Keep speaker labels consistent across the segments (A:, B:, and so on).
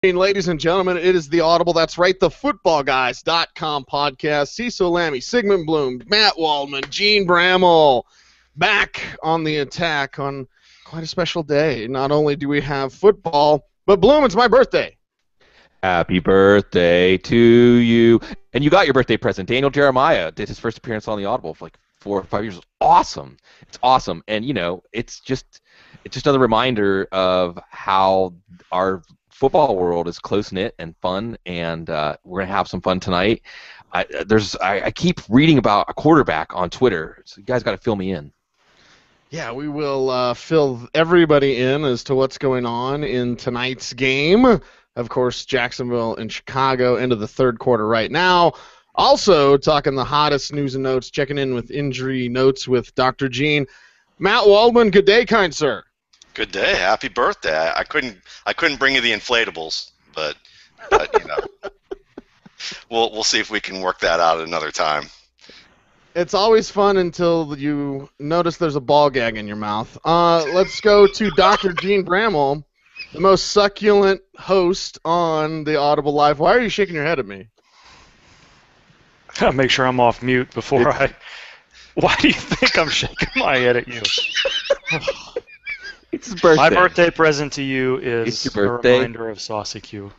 A: Ladies and gentlemen, it is the Audible. That's right, the footballguys.com podcast. Cecil Lammy, Sigmund Bloom, Matt Waldman, Gene Bramall, back on the attack on quite a special day. Not only do we have football, but Bloom, it's my birthday.
B: Happy birthday to you. And you got your birthday present. Daniel Jeremiah did his first appearance on the Audible for like 4 or 5 years. Awesome. It's awesome. And, you know, it's just another reminder of how our football world is close-knit and fun, and we're going to have some fun tonight. I keep reading about a quarterback on Twitter, so you guys got to fill me in.
A: Yeah, we will fill everybody in as to what's going on in tonight's game. Of course, Jacksonville and Chicago into the third quarter right now. Also, talking the hottest news and notes, checking in with injury notes with Dr. Gene. Matt Waldman, good day, kind sir.
C: Good day. Happy birthday. I couldn't bring you the inflatables, but you know, we'll see if we can work that out another time.
A: It's always fun until you notice there's a ball gag in your mouth. Let's go to Dr. Gene Bramall, the most succulent host on the Audible Live. Why are you shaking your head at me?
D: I'll make sure I'm off mute before I... Why do you think I'm shaking my head at you?
B: It's his birthday.
D: My birthday present to you is
B: It's your birthday.
D: A reminder of Saucy Q.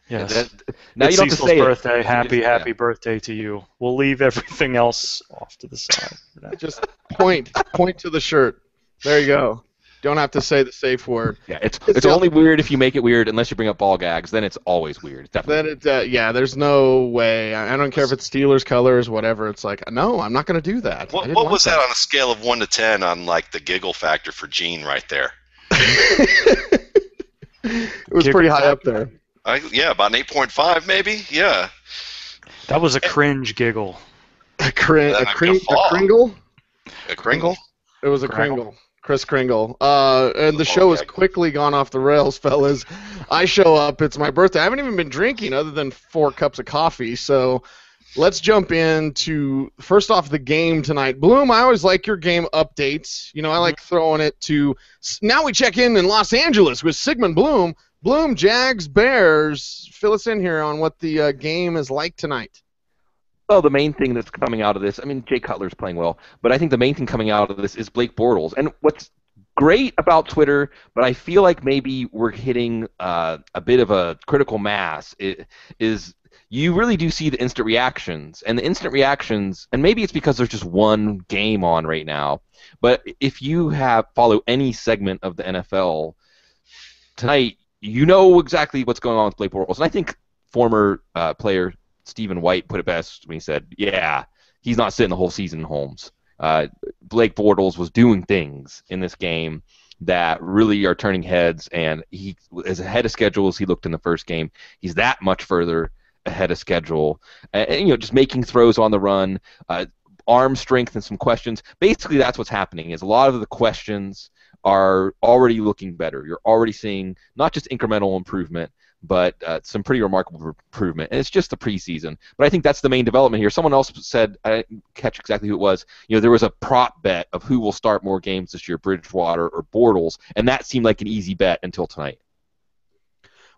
D: Yes.
B: Now you don't have to
D: Cecil's
B: say
D: birthday.
B: it.
D: Happy birthday to you. We'll leave everything else off to the side.
A: Just point to the shirt. There you go. Don't have to say the safe word.
B: Yeah, it's only weird if you make it weird, unless you bring up ball gags. Then it's always weird. Definitely.
A: Then yeah, there's no way. I don't care if it's Steelers colors, whatever. It's like, no, I'm not going to do that.
C: What was that on a scale of 1 to 10 on like the giggle factor for Gene right there?
A: It was pretty high up there.
C: Yeah, about an 8.5 maybe. Yeah.
D: That was a cringe giggle.
A: A Kringle?
C: A Kringle?
A: It was a Kringle. Chris Kringle. And the show has quickly gone off the rails, fellas. I show up. It's my birthday. I haven't even been drinking other than 4 cups of coffee. So let's jump into, first off, the game tonight. Bloom, I always like your game updates. You know, I like throwing it to, now we check in Los Angeles with Sigmund Bloom. Bloom, Jags, Bears. Fill us in here on what the game is like tonight.
B: Well, the main thing that's coming out of this, I mean, Jay Cutler's playing well, but I think the main thing coming out of this is Blake Bortles. And what's great about Twitter, but I feel like maybe we're hitting a bit of a critical mass, is you really do see the instant reactions. And the instant reactions, and maybe it's because there's just one game on right now, but if you follow any segment of the NFL tonight, you know exactly what's going on with Blake Bortles. And I think former player Stephen White put it best when he said, yeah, he's not sitting the whole season in Holmes. Blake Bortles was doing things in this game that really are turning heads, and he is ahead of schedule as he looked in the first game. He's that much further ahead of schedule. And you know, just making throws on the run, arm strength and some questions. Basically, that's what's happening, is a lot of the questions are already looking better. You're already seeing not just incremental improvement, but some pretty remarkable improvement. And it's just the preseason. But I think that's the main development here. Someone else said, I didn't catch exactly who it was, you know, there was a prop bet of who will start more games this year, Bridgewater or Bortles, and that seemed like an easy bet until tonight.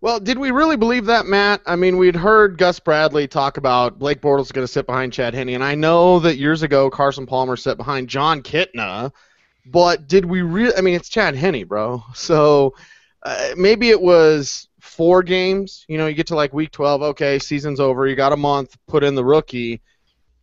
A: Well, did we really believe that, Matt? I mean, we'd heard Gus Bradley talk about Blake Bortles is going to sit behind Chad Henne, and I know that years ago Carson Palmer sat behind John Kitna, but did we really? I mean, it's Chad Henne, bro. So maybe it was 4 games. You know, you get to like week 12, okay, season's over, you got a month, put in the rookie.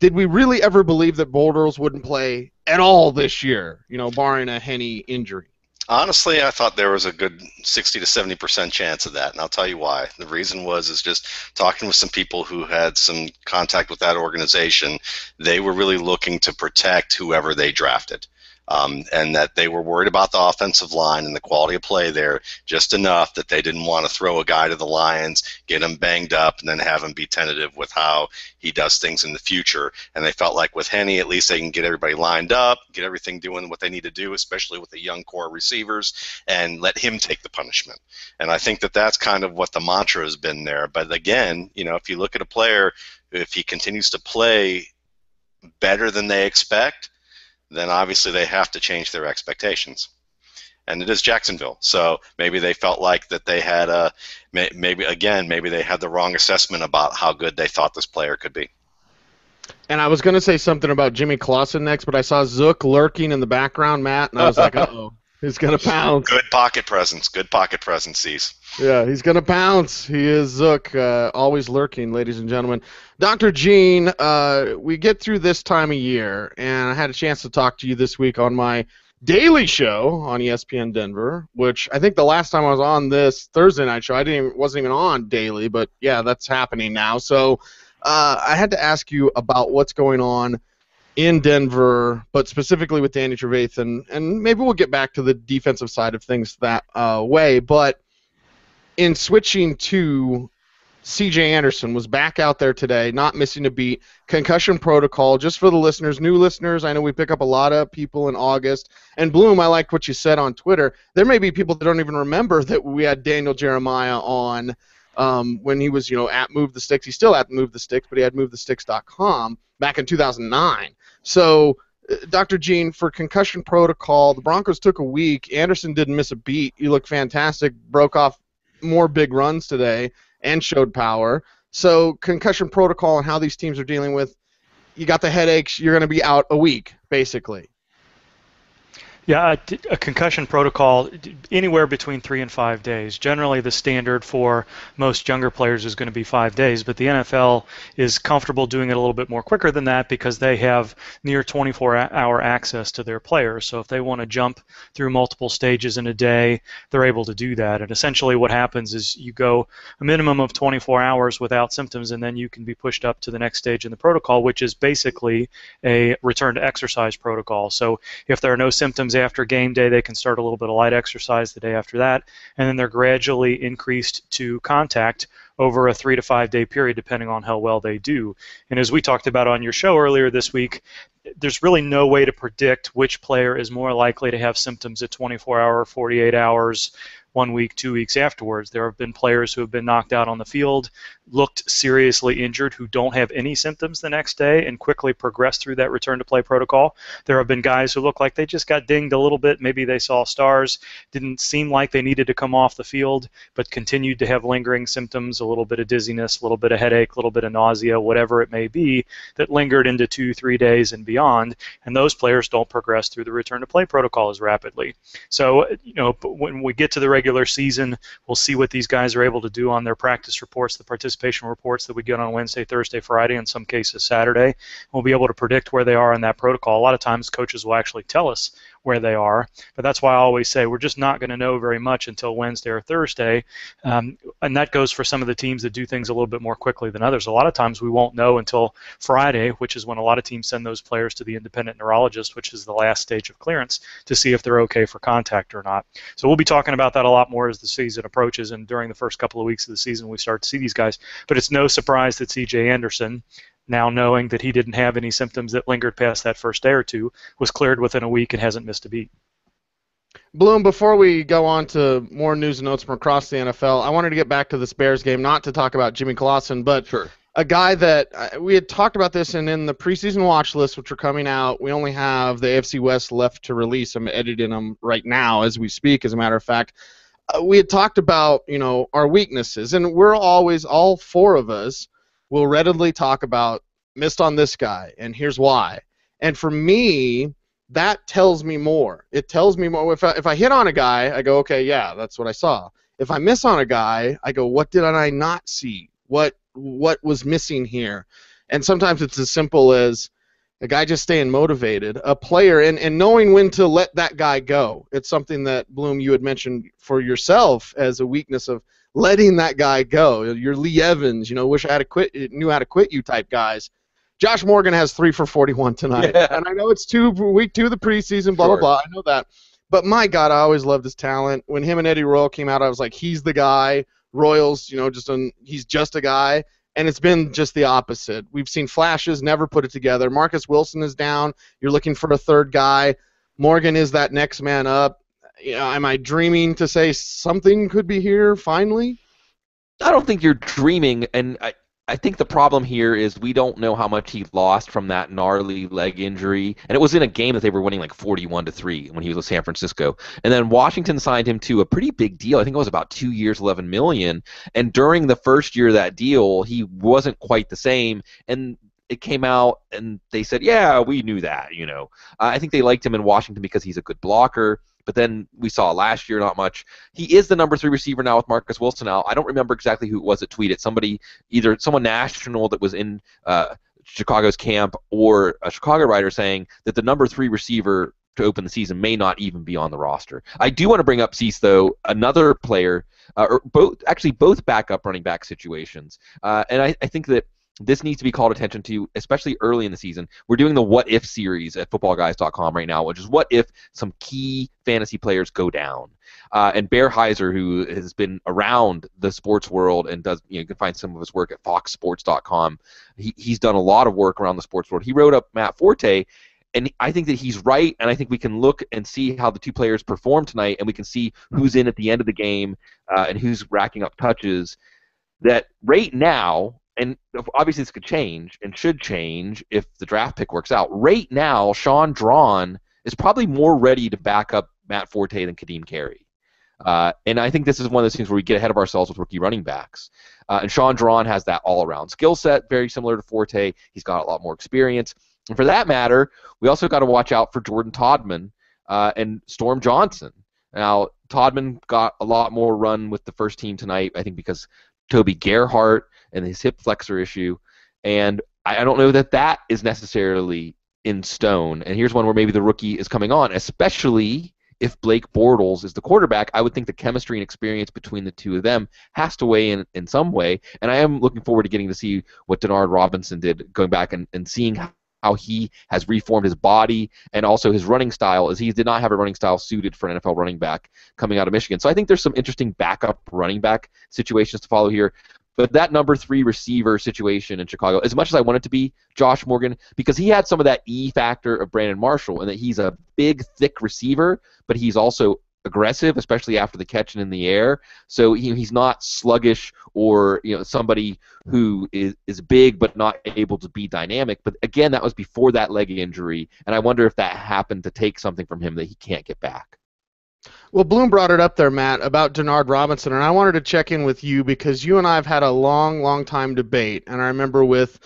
A: Did we really ever believe that Bortles wouldn't play at all this year, you know, barring a Henne injury?
C: Honestly, I thought there was a good 60 to 70% chance of that, and I'll tell you why. The reason is just talking with some people who had some contact with that organization. They were really looking to protect whoever they drafted. And that they were worried about the offensive line and the quality of play there just enough that they didn't want to throw a guy to the Lions, get him banged up, and then have him be tentative with how he does things in the future. And they felt like with Henne, at least they can get everybody lined up, get everything doing what they need to do, especially with the young core receivers, and let him take the punishment. And I think that that's kind of what the mantra has been there. But again, you know, if you look at a player, if he continues to play better than they expect, then obviously they have to change their expectations. and it is Jacksonville. So maybe they felt like that they had maybe they had the wrong assessment about how good they thought this player could be.
A: And I was going to say something about Jimmy Clausen next, but I saw Zook lurking in the background, Matt, and I was like, uh-oh, he's going to pounce.
C: Good pocket presence, Cease.
A: Yeah, he's going to pounce. He is Zook, always lurking, ladies and gentlemen. Dr. Gene, we get through this time of year, and I had a chance to talk to you this week on my daily show on ESPN Denver, which I think the last time I was on this Thursday night show, wasn't even on daily, but yeah, that's happening now. So I had to ask you about what's going on in Denver, but specifically with Danny Trevathan, and maybe we'll get back to the defensive side of things that way, but in switching to C.J. Anderson was back out there today, not missing a beat. Concussion protocol, just for the listeners, new listeners. I know we pick up a lot of people in August. And Bloom, I liked what you said on Twitter. There may be people that don't even remember that we had Daniel Jeremiah on when he was, at Move the Sticks. He's still at Move the Sticks, but he had MoveTheSticks.com back in 2009. So, Dr. Gene, for concussion protocol, the Broncos took a week. Anderson didn't miss a beat. He looked fantastic, broke off more big runs today, and showed power. So concussion protocol and how these teams are dealing with, you got the headaches, you're going to be out a week, basically.
D: Yeah, a concussion protocol, anywhere between 3 and 5 days. Generally, the standard for most younger players is going to be 5 days, but the NFL is comfortable doing it a little bit more quicker than that because they have near 24-hour access to their players. So if they want to jump through multiple stages in a day, they're able to do that. And essentially what happens is you go a minimum of 24 hours without symptoms, and then you can be pushed up to the next stage in the protocol, which is basically a return to exercise protocol. So if there are no symptoms after game day, they can start a little bit of light exercise the day after that, and then they're gradually increased to contact over a 3 to 5 day period depending on how well they do. And as we talked about on your show earlier this week, there's really no way to predict which player is more likely to have symptoms at 24 hours, 48 hours, 1 week, 2 weeks afterwards. There have been players who have been knocked out on the field, looked seriously injured, who don't have any symptoms the next day and quickly progress through that return to play protocol. There have been guys who look like they just got dinged a little bit. Maybe they saw stars, didn't seem like they needed to come off the field, but continued to have lingering symptoms, a little bit of dizziness, a little bit of headache, a little bit of nausea, whatever it may be, that lingered into 2-3 days and beyond. And those players don't progress through the return to play protocol as rapidly. So, when we get to the regular season, we'll see what these guys are able to do on their practice reports, the participation reports that we get on Wednesday, Thursday, Friday, in some cases Saturday. We'll be able to predict where they are in that protocol. A lot of times coaches will actually tell us where they are, but that's why I always say we're just not going to know very much until Wednesday or Thursday, and that goes for some of the teams that do things a little bit more quickly than others. A lot of times we won't know until Friday, which is when a lot of teams send those players to the independent neurologist, which is the last stage of clearance, to see if they're okay for contact or not. So we'll be talking about that a lot more as the season approaches, and during the first couple of weeks of the season we start to see these guys. But it's no surprise that C.J. Anderson, now knowing that he didn't have any symptoms that lingered past that first day or two, was cleared within a week and hasn't missed a beat.
A: Bloom, before we go on to more news and notes from across the NFL, I wanted to get back to this Bears game, not to talk about Jimmy Clausen, but
B: Sure.
A: a guy that we had talked about this, and in the preseason watch list, which are coming out, we only have the AFC West left to release. I'm editing them right now as we speak, as a matter of fact. We had talked about, our weaknesses, and we're always, all four of us, will readily talk about missed on this guy, and here's why. And for me, that tells me more. It tells me more. If I hit on a guy, I go, okay, yeah, that's what I saw. If I miss on a guy, I go, what did I not see? What was missing here? And sometimes it's as simple as a guy just staying motivated, a player, and knowing when to let that guy go. It's something that, Bloom, you had mentioned for yourself as a weakness of letting that guy go. Your Lee Evans, wish I had knew how to quit you type guys. Josh Morgan has 3 for 41 tonight.
B: Yeah.
A: And I know it's week 2 of the preseason, blah,
B: Sure.
A: blah, blah. I know that. But my God, I always loved his talent. When him and Eddie Royal came out, I was like, he's the guy. Royals, he's just a guy. And it's been just the opposite. We've seen flashes, never put it together. Marcus Wilson is down. You're looking for a third guy. Morgan is that next man up. Am I dreaming to say something could be here finally?
B: I don't think you're dreaming, and I think the problem here is we don't know how much he lost from that gnarly leg injury, and it was in a game that they were winning like 41-3 when he was with San Francisco. And then Washington signed him to a pretty big deal. I think it was about 2 years, $11 million. And during the first year of that deal, he wasn't quite the same. And it came out, and they said, "Yeah, we knew that." I think they liked him in Washington because he's a good blocker. But then we saw last year not much. He is the number 3 receiver now with Marcus Wilson out. I don't remember exactly who it was that tweeted. Either someone national that was in Chicago's camp or a Chicago writer saying that the number 3 receiver to open the season may not even be on the roster. I do want to bring up Cease, though, another player, or both backup running back situations. And I think that this needs to be called attention to, especially early in the season. We're doing the What If series at footballguys.com right now, which is what if some key fantasy players go down. And Bear Heiser, who has been around the sports world and does, you can find some of his work at foxsports.com. He's done a lot of work around the sports world. He wrote up Matt Forte, and I think that he's right, and I think we can look and see how the two players perform tonight, and we can see who's in at the end of the game and who's racking up touches. That right now, and obviously this could change and should change if the draft pick works out. Right now, Sean Drawn is probably more ready to back up Matt Forte than Kadeem Carey. And I think this is one of those things where we get ahead of ourselves with rookie running backs. And Sean Drawn has that all-around skill set, very similar to Forte. He's got a lot more experience. And for that matter, we also got to watch out for Jordan Todman and Storm Johnson. Now, Todman got a lot more run with the first team tonight, I think because Toby Gerhart and his hip flexor issue, and I don't know that is necessarily in stone. And here's one where maybe the rookie is coming on, especially if Blake Bortles is the quarterback. I would think the chemistry and experience between the two of them has to weigh in some way, and I am looking forward to getting to see what Denard Robinson did, going back and seeing how he has reformed his body and also his running style, as he did not have a running style suited for an NFL running back coming out of Michigan. So I think there's some interesting backup running back situations to follow here. But that number 3 receiver situation in Chicago, as much as I want it to be Josh Morgan, because he had some of that E factor of Brandon Marshall, and that he's a big, thick receiver, but he's also aggressive, especially after the catch and in the air. So he's not sluggish or somebody who is big but not able to be dynamic. But again, that was before that leg injury, and I wonder if that happened to take something from him that he can't get back.
A: Well, Bloom brought it up there, Matt, about Denard Robinson, and I wanted to check in with you because you and I have had a long time debate, and I remember with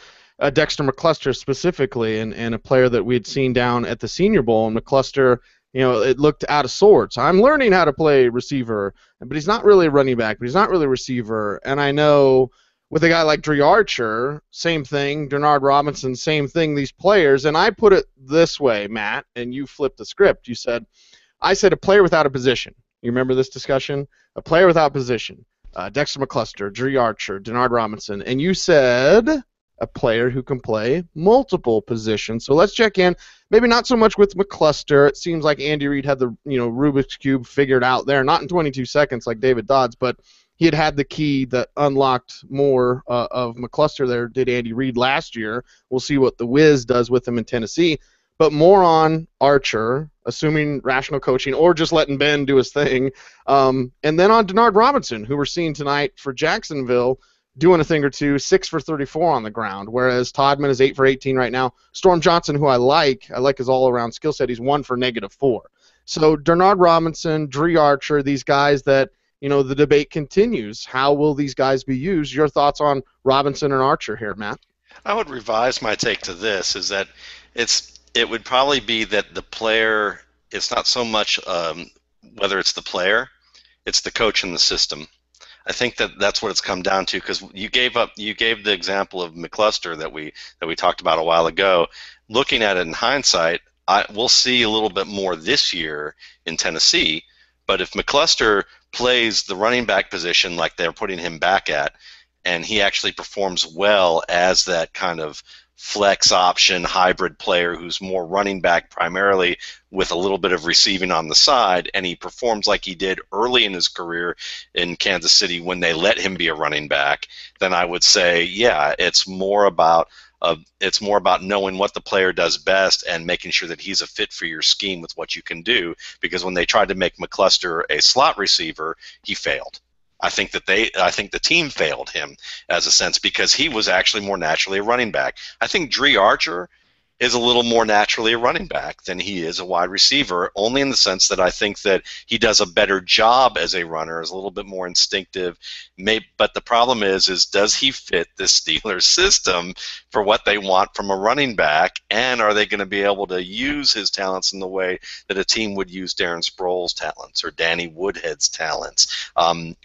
A: Dexter McCluster specifically, and a player that we had seen down at the Senior Bowl, and McCluster, it looked out of sorts. I'm learning how to play receiver, but he's not really a running back, but he's not really a receiver, and I know with a guy like Dre Archer, same thing, Denard Robinson, same thing, these players, and I put it this way, Matt, and you flipped the script. I said a player without a position. You remember this discussion? A player without position. Dexter McCluster, Dre Archer, Denard Robinson. And you said a player who can play multiple positions. So let's check in. Maybe not so much with McCluster. It seems like Andy Reid had the Rubik's Cube figured out there. Not in 22 seconds like David Dodds, but he had the key that unlocked more of McCluster there, did Andy Reid last year. We'll see what the Wiz does with him in Tennessee. But more on Archer, assuming rational coaching, or just letting Ben do his thing. And then on Denard Robinson, who we're seeing tonight for Jacksonville, doing a thing or two, 6 for 34 on the ground, whereas Todman is 8 for 18 right now. Storm Johnson, who I like his all-around skill set, he's 1 for -4. So Denard Robinson, Dre Archer, these guys that, the debate continues. How will these guys be used? Your thoughts on Robinson and Archer here, Matt?
C: I would revise my take to this, is that it would probably be that the player, it's not so much whether it's the player, it's the coach and the system. I think that's what it's come down to, because you gave the example of McCluster that we talked about a while ago. Looking at it in hindsight, we'll see a little bit more this year in Tennessee, but if McCluster plays the running back position like they're putting him back at, and he actually performs well as that kind of flex option hybrid player who's more running back primarily with a little bit of receiving on the side, and he performs like he did early in his career in Kansas City when they let him be a running back, then I would say, yeah, it's more about knowing what the player does best and making sure that he's a fit for your scheme with what you can do, because when they tried to make McCluster a slot receiver, he failed. I think the team failed him as a sense because he was actually more naturally a running back. I think Dree Archer is a little more naturally a running back than he is a wide receiver, only in the sense that I think that he does a better job as a runner, is a little bit more instinctive. But the problem is does he fit the Steelers system for what they want from a running back, and are they going to be able to use his talents in the way that a team would use Darren Sproles' talents or Danny Woodhead's talents?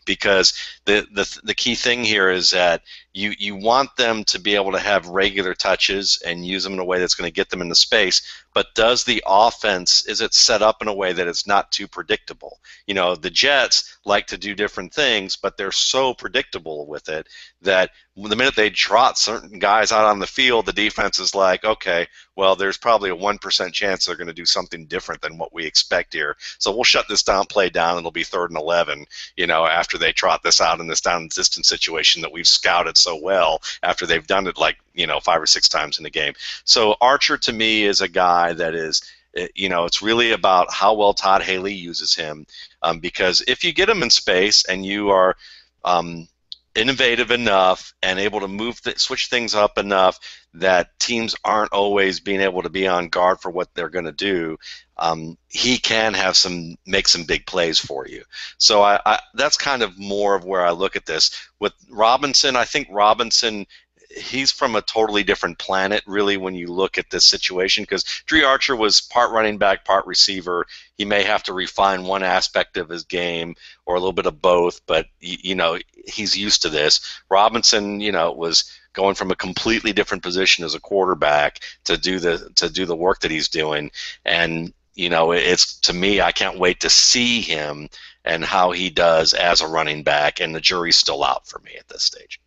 C: Because the key thing here is that you want them to be able to have regular touches and use them in a way that's going to get them into space, but does the offense, is it set up in a way that it's not too predictable? You know, the Jets like to do different things, but they're so predictable with it that the minute they trot certain guys out on the field, the defense is like, okay, well, there's probably a 1% chance they're going to do something different than what we expect here. So we'll shut this play down, and it'll be 3rd and 11, you know, after they trot this out in this down and distance situation that we've scouted so well after they've done it like, you know, 5 or 6 times in the game. So Archer to me is a guy that is, you know, it's really about how well Todd Haley uses him, because if you get him in space and you are innovative enough and able to switch things up enough that teams aren't always being able to be on guard for what they're going to do, he can make some big plays for you. So that's kind of more of where I look at this. With Robinson, I think Robinson, he's from a totally different planet, really, when you look at this situation, because Dree Archer was part running back, part receiver. He may have to refine one aspect of his game or a little bit of both, but, you know, he's used to this. Robinson, you know, was going from a completely different position as a quarterback to do the work that he's doing. And, you know, it's, to me, I can't wait to see him and how he does as a running back, and the jury's still out for me at this stage.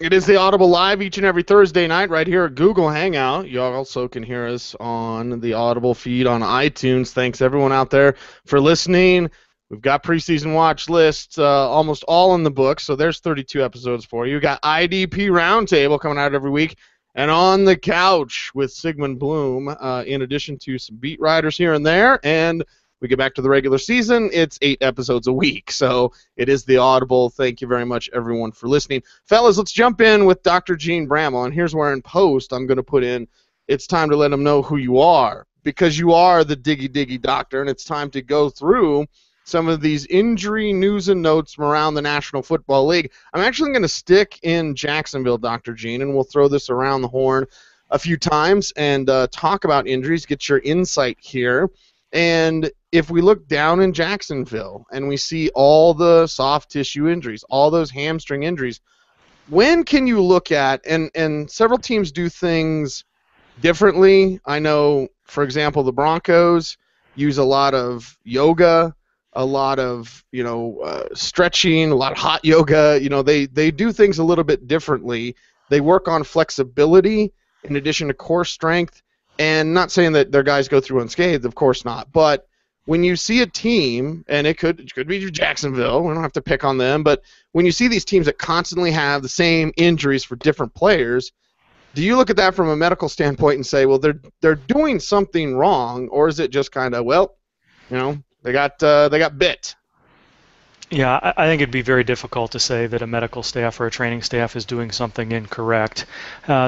A: It is the Audible Live each and every Thursday night right here at Google Hangout. You also can hear us on the Audible feed on iTunes. Thanks, everyone out there, for listening. We've got preseason watch lists almost all in the book, so there's 32 episodes for you. We've got IDP Roundtable coming out every week, and On the Couch with Sigmund Bloom, in addition to some beat writers here and there. And we get back to the regular season, it's 8 episodes a week. So it is the Audible. Thank you very much, everyone, for listening. Fellas, let's jump in with Dr. Gene Bramall. And here's where in post I'm going to put in, it's time to let them know who you are, because you are the diggy doctor, and it's time to go through some of these injury news and notes from around the National Football League. I'm actually going to stick in Jacksonville, Dr. Gene, and we'll throw this around the horn a few times and talk about injuries, get your insight here. And if we look down in Jacksonville and we see all the soft tissue injuries, all those hamstring injuries, when can you look at, and several teams do things differently. I know, for example, the Broncos use a lot of yoga, a lot of, stretching, a lot of hot yoga. They do things a little bit differently. They work on flexibility in addition to core strength. And not saying that their guys go through unscathed, of course not. But when you see a team, and it could be Jacksonville, we don't have to pick on them, but when you see these teams that constantly have the same injuries for different players, do you look at that from a medical standpoint and say, well, they're doing something wrong, or is it just kind of, they got bit?
D: Yeah, I think it'd be very difficult to say that a medical staff or a training staff is doing something incorrect,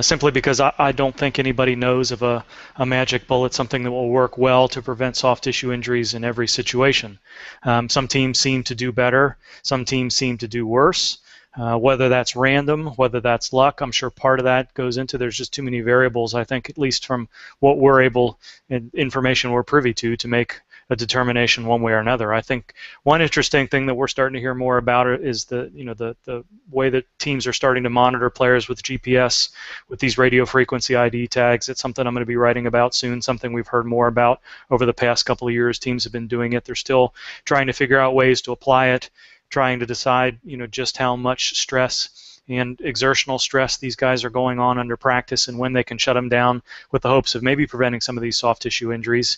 D: simply because I don't think anybody knows of a magic bullet, something that will work well to prevent soft tissue injuries in every situation. Some teams seem to do better. Some teams seem to do worse. Whether that's random, whether that's luck, I'm sure part of that goes into there's just too many variables, I think, at least from what we're able and information we're privy to make a determination one way or another. I think one interesting thing that we're starting to hear more about is the way that teams are starting to monitor players with GPS, with these radio frequency ID tags. It's something I'm going to be writing about soon, something we've heard more about over the past couple of years. Teams have been doing it. They're still trying to figure out ways to apply it, trying to decide, just how much stress and exertional stress these guys are going on under practice, and when they can shut them down with the hopes of maybe preventing some of these soft tissue injuries.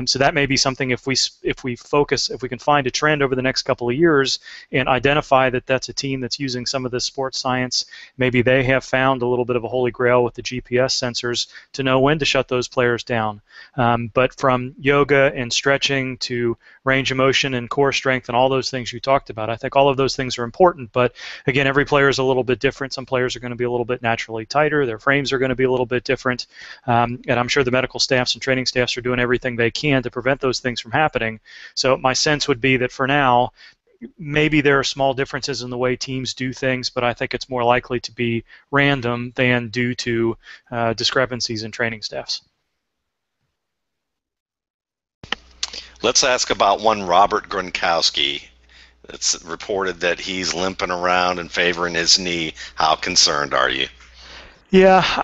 D: So that may be something if we can find a trend over the next couple of years and identify that that's a team that's using some of this sports science. Maybe they have found a little bit of a holy grail with the GPS sensors to know when to shut those players down. But from yoga and stretching to range of motion and core strength and all those things you talked about, I think all of those things are important. But again, every player is a little bit different. Some players are going to be a little bit naturally tighter. Their frames are going to be a little bit different. And I'm sure the medical staffs and training staffs are doing everything they can to prevent those things from happening. So my sense would be that for now, maybe there are small differences in the way teams do things, but I think it's more likely to be random than due to discrepancies in training staffs.
C: Let's ask about one Robert Gronkowski. It's reported that he's limping around and favoring his knee. How concerned are you?
D: Yeah,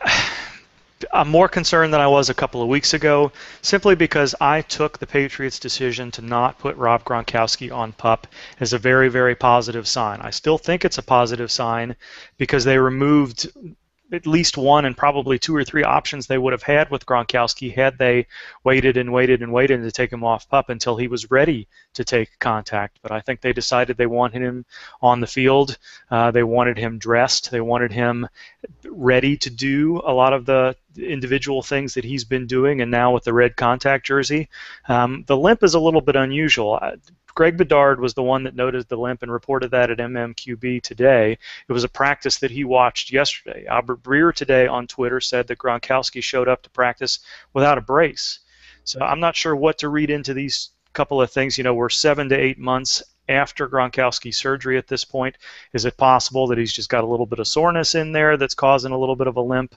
D: I'm more concerned than I was a couple of weeks ago, simply because I took the Patriots' decision to not put Rob Gronkowski on PUP as a very, very positive sign. I still think it's a positive sign because they removed at least one and probably two or three options they would have had with Gronkowski had they waited and waited and waited to take him off PUP until he was ready to take contact. But I think they decided they wanted him on the field. They wanted him dressed. They wanted him ready to do a lot of the individual things that he's been doing, and now with the red contact jersey. The limp is a little bit unusual. Greg Bedard was the one that noted the limp and reported that at MMQB today. It was a practice that he watched yesterday. Albert Breer today on Twitter said that Gronkowski showed up to practice without a brace. So I'm not sure what to read into these couple of things. You know, we're 7 to 8 months after Gronkowski's surgery at this point. Is it possible that he's just got a little bit of soreness in there that's causing a little bit of a limp?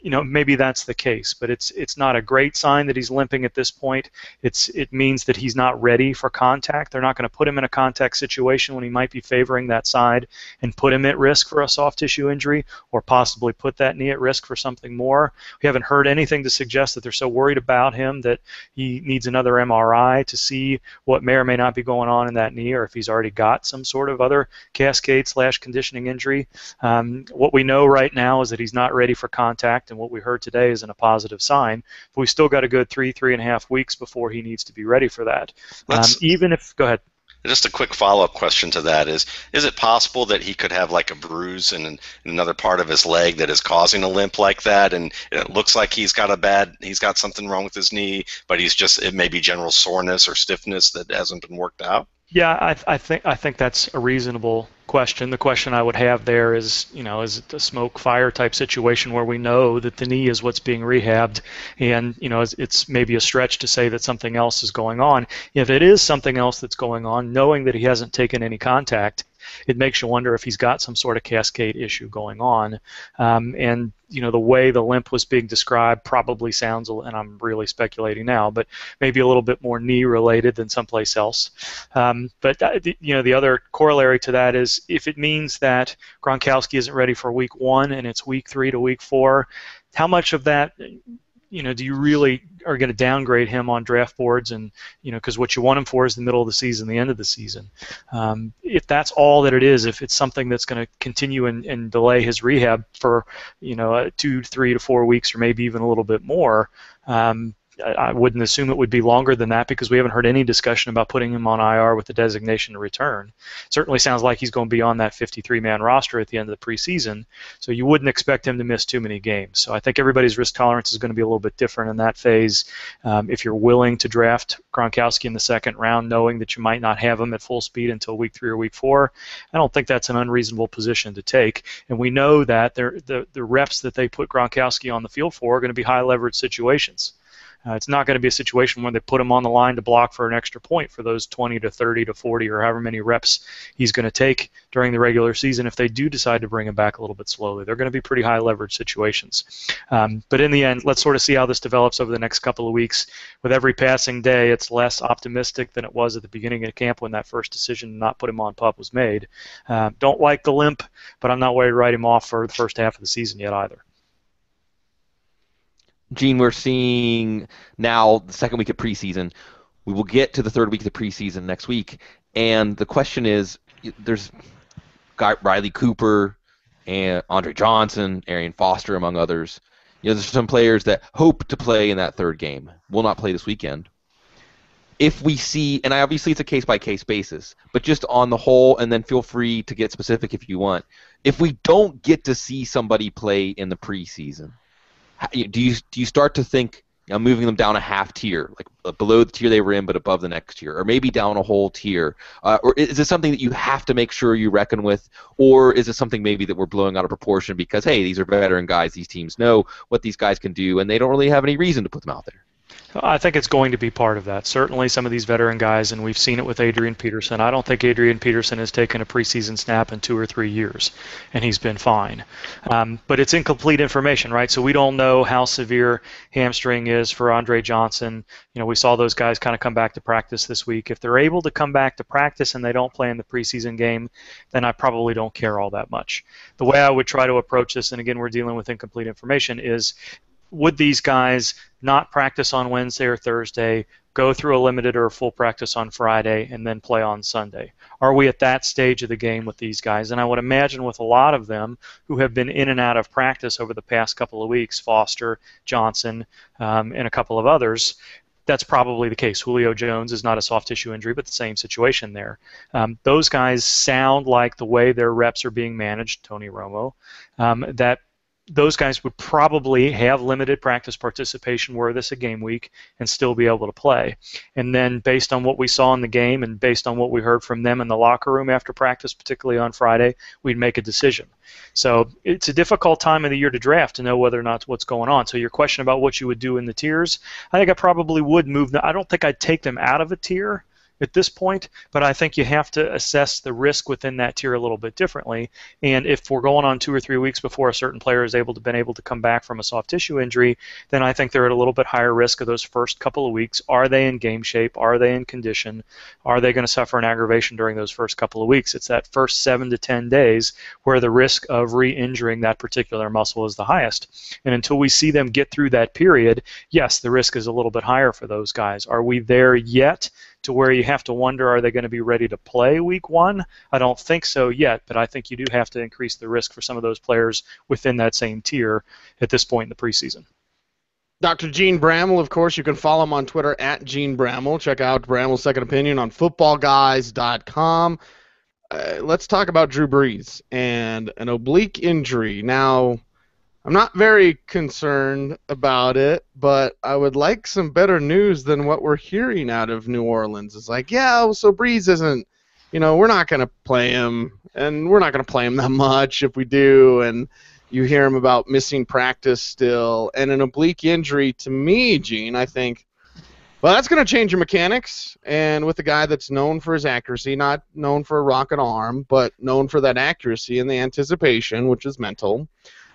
D: You know, maybe that's the case, but it's not a great sign that he's limping at this point. It means that he's not ready for contact. They're not going to put him in a contact situation when he might be favoring that side and put him at risk for a soft tissue injury, or possibly put that knee at risk for something more. We haven't heard anything to suggest that they're so worried about him that he needs another MRI to see what may or may not be going on in that knee, or if he's already got some sort of other cascade/conditioning injury. What we know right now is that he's not ready for contact, and what we heard today isn't a positive sign. But we still got a good 3.5 weeks before he needs to be ready for that. Go ahead.
C: Just a quick follow-up question to that is it possible that he could have like a bruise in another part of his leg that is causing a limp like that, and it looks like he's got something wrong with his knee, but it may be general soreness or stiffness that hasn't been worked out?
D: Yeah, I think that's a reasonable question. The question I would have there is, is it a smoke fire type situation where we know that the knee is what's being rehabbed, and it's maybe a stretch to say that something else is going on. If it is something else that's going on, knowing that he hasn't taken any contact, it makes you wonder if he's got some sort of cascade issue going on. And the way the limp was being described probably sounds, and I'm really speculating now, but maybe a little bit more knee related than someplace else. But the other corollary to that is if it means that Gronkowski isn't ready for week 1 and it's week 3 to week 4, how much of that do you really are going to downgrade him on draft boards? And because what you want him for is the middle of the season, the end of the season. If that's all that it is, if it's something that's going to continue and delay his rehab for 2, 3 to 4 weeks, or maybe even a little bit more, I wouldn't assume it would be longer than that, because we haven't heard any discussion about putting him on IR with the designation to return. Certainly sounds like he's going to be on that 53-man roster at the end of the preseason, so you wouldn't expect him to miss too many games. So I think everybody's risk tolerance is going to be a little bit different in that phase. If you're willing to draft Gronkowski in the second round, knowing that you might not have him at full speed until week 3 or week 4, I don't think that's an unreasonable position to take. And we know that the reps that they put Gronkowski on the field for are going to be high leverage situations. It's not going to be a situation where they put him on the line to block for an extra point for those 20 to 30 to 40 or however many reps he's going to take during the regular season. If they do decide to bring him back a little bit slowly, they're going to be pretty high leverage situations. But in the end, let's sort of see how this develops over the next couple of weeks. With every passing day, it's less optimistic than it was at the beginning of camp when that first decision to not put him on PUP was made. Don't like the limp, but I'm not worried to write him off for the first half of the season yet either.
B: Gene, we're seeing now the second week of preseason. We will get to the third week of the preseason next week, and the question is, there's got Riley Cooper, and Andre Johnson, Arian Foster, among others. There's some players that hope to play in that third game. Will not play this weekend. If we see, and obviously it's a case-by-case basis, but just on the whole, and then feel free to get specific if you want. If we don't get to see somebody play in the preseason, do you start to think moving them down a half tier, like below the tier they were in but above the next tier, or maybe down a whole tier? Or is it something that you have to make sure you reckon with, or is it something maybe that we're blowing out of proportion because, hey, these are veteran guys, these teams know what these guys can do, and they don't really have any reason to put them out there?
D: I think it's going to be part of that. Certainly some of these veteran guys, and we've seen it with Adrian Peterson. I don't think Adrian Peterson has taken a preseason snap in 2 or 3 years, and he's been fine. But it's incomplete information, right? So we don't know how severe hamstring is for Andre Johnson. We saw those guys kind of come back to practice this week. If they're able to come back to practice and they don't play in the preseason game, then I probably don't care all that much. The way I would try to approach this, and again, we're dealing with incomplete information, is would these guys not practice on Wednesday or Thursday, go through a limited or a full practice on Friday, and then play on Sunday? Are we at that stage of the game with these guys? And I would imagine with a lot of them who have been in and out of practice over the past couple of weeks, Foster, Johnson, and a couple of others, that's probably the case. Julio Jones is not a soft tissue injury, but the same situation there. Those guys sound like the way their reps are being managed, Tony Romo, that those guys would probably have limited practice participation were this a game week and still be able to play. And then based on what we saw in the game and based on what we heard from them in the locker room after practice, particularly on Friday, we'd make a decision. So it's a difficult time of the year to draft to know whether or not what's going on. So your question about what you would do in the tiers, I think I probably would move them. I don't think I'd take them out of a tier at this point, but I think you have to assess the risk within that tier a little bit differently. And if we're going on 2 or 3 weeks before a certain player is been able to come back from a soft tissue injury, then I think they're at a little bit higher risk of those first couple of weeks. Are they in game shape? Are they in condition? Are they going to suffer an aggravation during those first couple of weeks? It's that first 7 to 10 days where the risk of re-injuring that particular muscle is the highest. And until we see them get through that period, yes, the risk is a little bit higher for those guys. Are we there yet to where you have to wonder, are they going to be ready to play week 1? I don't think so yet, but I think you do have to increase the risk for some of those players within that same tier at this point in the preseason.
A: Dr. Gene Bramall, of course, you can follow him on Twitter at Gene Bramall. Check out Bramall's Second Opinion on footballguys.com. Let's talk about Drew Brees and an oblique injury. Now, I'm not very concerned about it, but I would like some better news than what we're hearing out of New Orleans. It's like, yeah, so Brees isn't, we're not going to play him, and we're not going to play him that much if we do, and you hear him about missing practice still. And an oblique injury, to me, Gene, I think, well, that's going to change your mechanics, and with a guy that's known for his accuracy, not known for a rocket arm, but known for that accuracy and the anticipation, which is mental.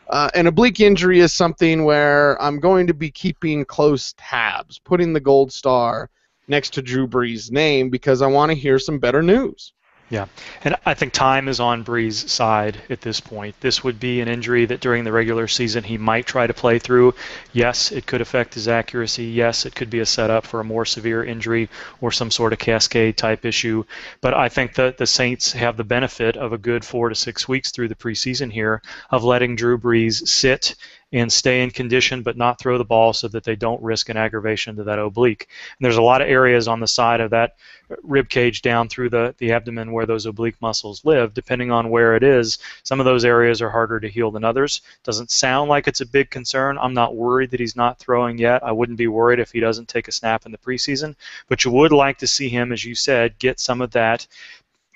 A: An oblique injury is something where I'm going to be keeping close tabs, putting the gold star next to Drew Brees' name because I want to hear some better news.
D: Yeah, and I think time is on Brees' side at this point. This would be an injury that during the regular season he might try to play through. Yes, it could affect his accuracy. Yes, it could be a setup for a more severe injury or some sort of cascade type issue. But I think that the Saints have the benefit of a good 4 to 6 weeks through the preseason here of letting Drew Brees sit and stay in condition but not throw the ball so that they don't risk an aggravation to that oblique. And there's a lot of areas on the side of that rib cage down through the abdomen where those oblique muscles live. Depending on where it is, some of those areas are harder to heal than others. Doesn't sound like it's a big concern. I'm not worried that he's not throwing yet. I wouldn't be worried if he doesn't take a snap in the preseason. But you would like to see him, as you said, get some of that,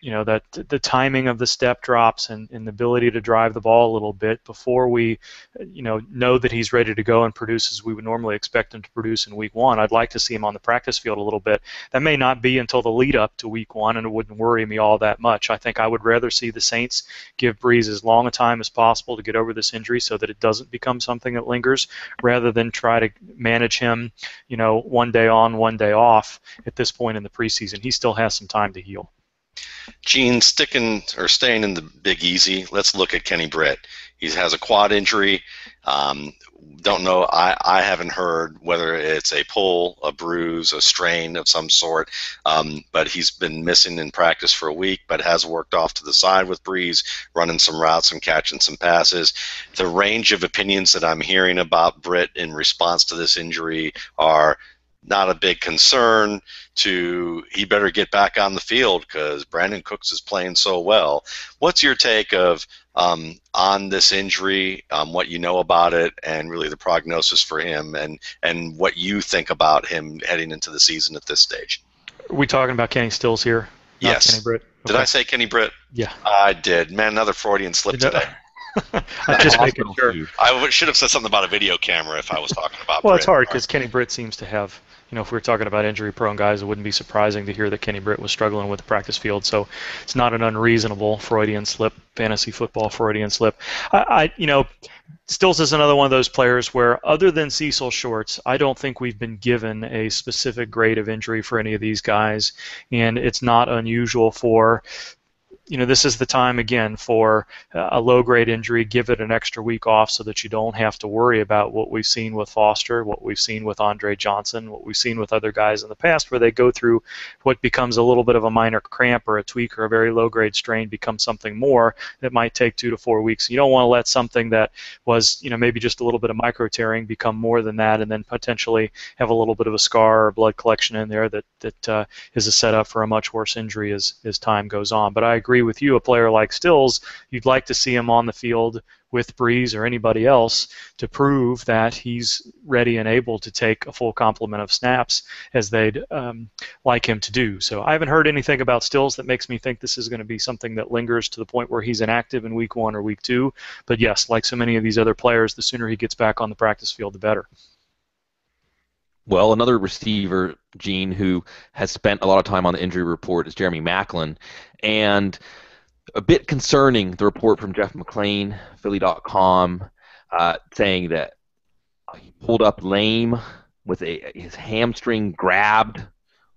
D: that the timing of the step drops and the ability to drive the ball a little bit before we, know that he's ready to go and produce as we would normally expect him to produce in week 1. I'd like to see him on the practice field a little bit. That may not be until the lead up to week 1, and it wouldn't worry me all that much. I think I would rather see the Saints give Brees as long a time as possible to get over this injury so that it doesn't become something that lingers, rather than try to manage him, one day on, one day off at this point in the preseason. He still has some time to heal.
C: Gene, staying in the Big Easy, let's look at Kenny Britt. He has a quad injury. Don't know. I haven't heard whether it's a pull, a bruise, a strain of some sort. But he's been missing in practice for a week, but has worked off to the side with Breeze, running some routes and catching some passes. The range of opinions that I'm hearing about Britt in response to this injury are not a big concern to he better get back on the field because Brandon Cooks is playing so well. What's your take of on this injury, what you know about it, and really the prognosis for him, and what you think about him heading into the season at this stage?
D: Are we talking about Kenny Stills here?
C: Yes.
D: Kenny Britt? Okay.
C: Did I say Kenny Britt?
D: Yeah.
C: I did. Man, another Freudian slip today.
D: I'm just making sure.
C: I should have said something about a video camera if I was talking about
D: Well,
C: Britt.
D: it's hard because Kenny Britt seems to have, if we were talking about injury-prone guys, it wouldn't be surprising to hear that Kenny Britt was struggling with the practice field. So it's not an unreasonable Freudian slip, fantasy football Freudian slip. Stills is another one of those players where, other than Cecil Shorts, I don't think we've been given a specific grade of injury for any of these guys, and it's not unusual for. This is the time, again, for a low-grade injury. Give it an extra week off so that you don't have to worry about what we've seen with Foster, what we've seen with Andre Johnson, what we've seen with other guys in the past where they go through what becomes a little bit of a minor cramp or a tweak or a very low-grade strain become something more that might take 2 to 4 weeks. You don't want to let something that was, maybe just a little bit of micro-tearing become more than that and then potentially have a little bit of a scar or blood collection in there that is a setup for a much worse injury as time goes on. But I agree with you, a player like Stills, you'd like to see him on the field with Breeze or anybody else to prove that he's ready and able to take a full complement of snaps as they'd like him to do. So I haven't heard anything about Stills that makes me think this is going to be something that lingers to the point where he's inactive in week 1 or week 2. But yes, like so many of these other players, the sooner he gets back on the practice field, the better.
B: Well, another receiver, Gene, who has spent a lot of time on the injury report is Jeremy Maclin. And a bit concerning, the report from Jeff McClain, Philly.com, saying that he pulled up lame with his hamstring grabbed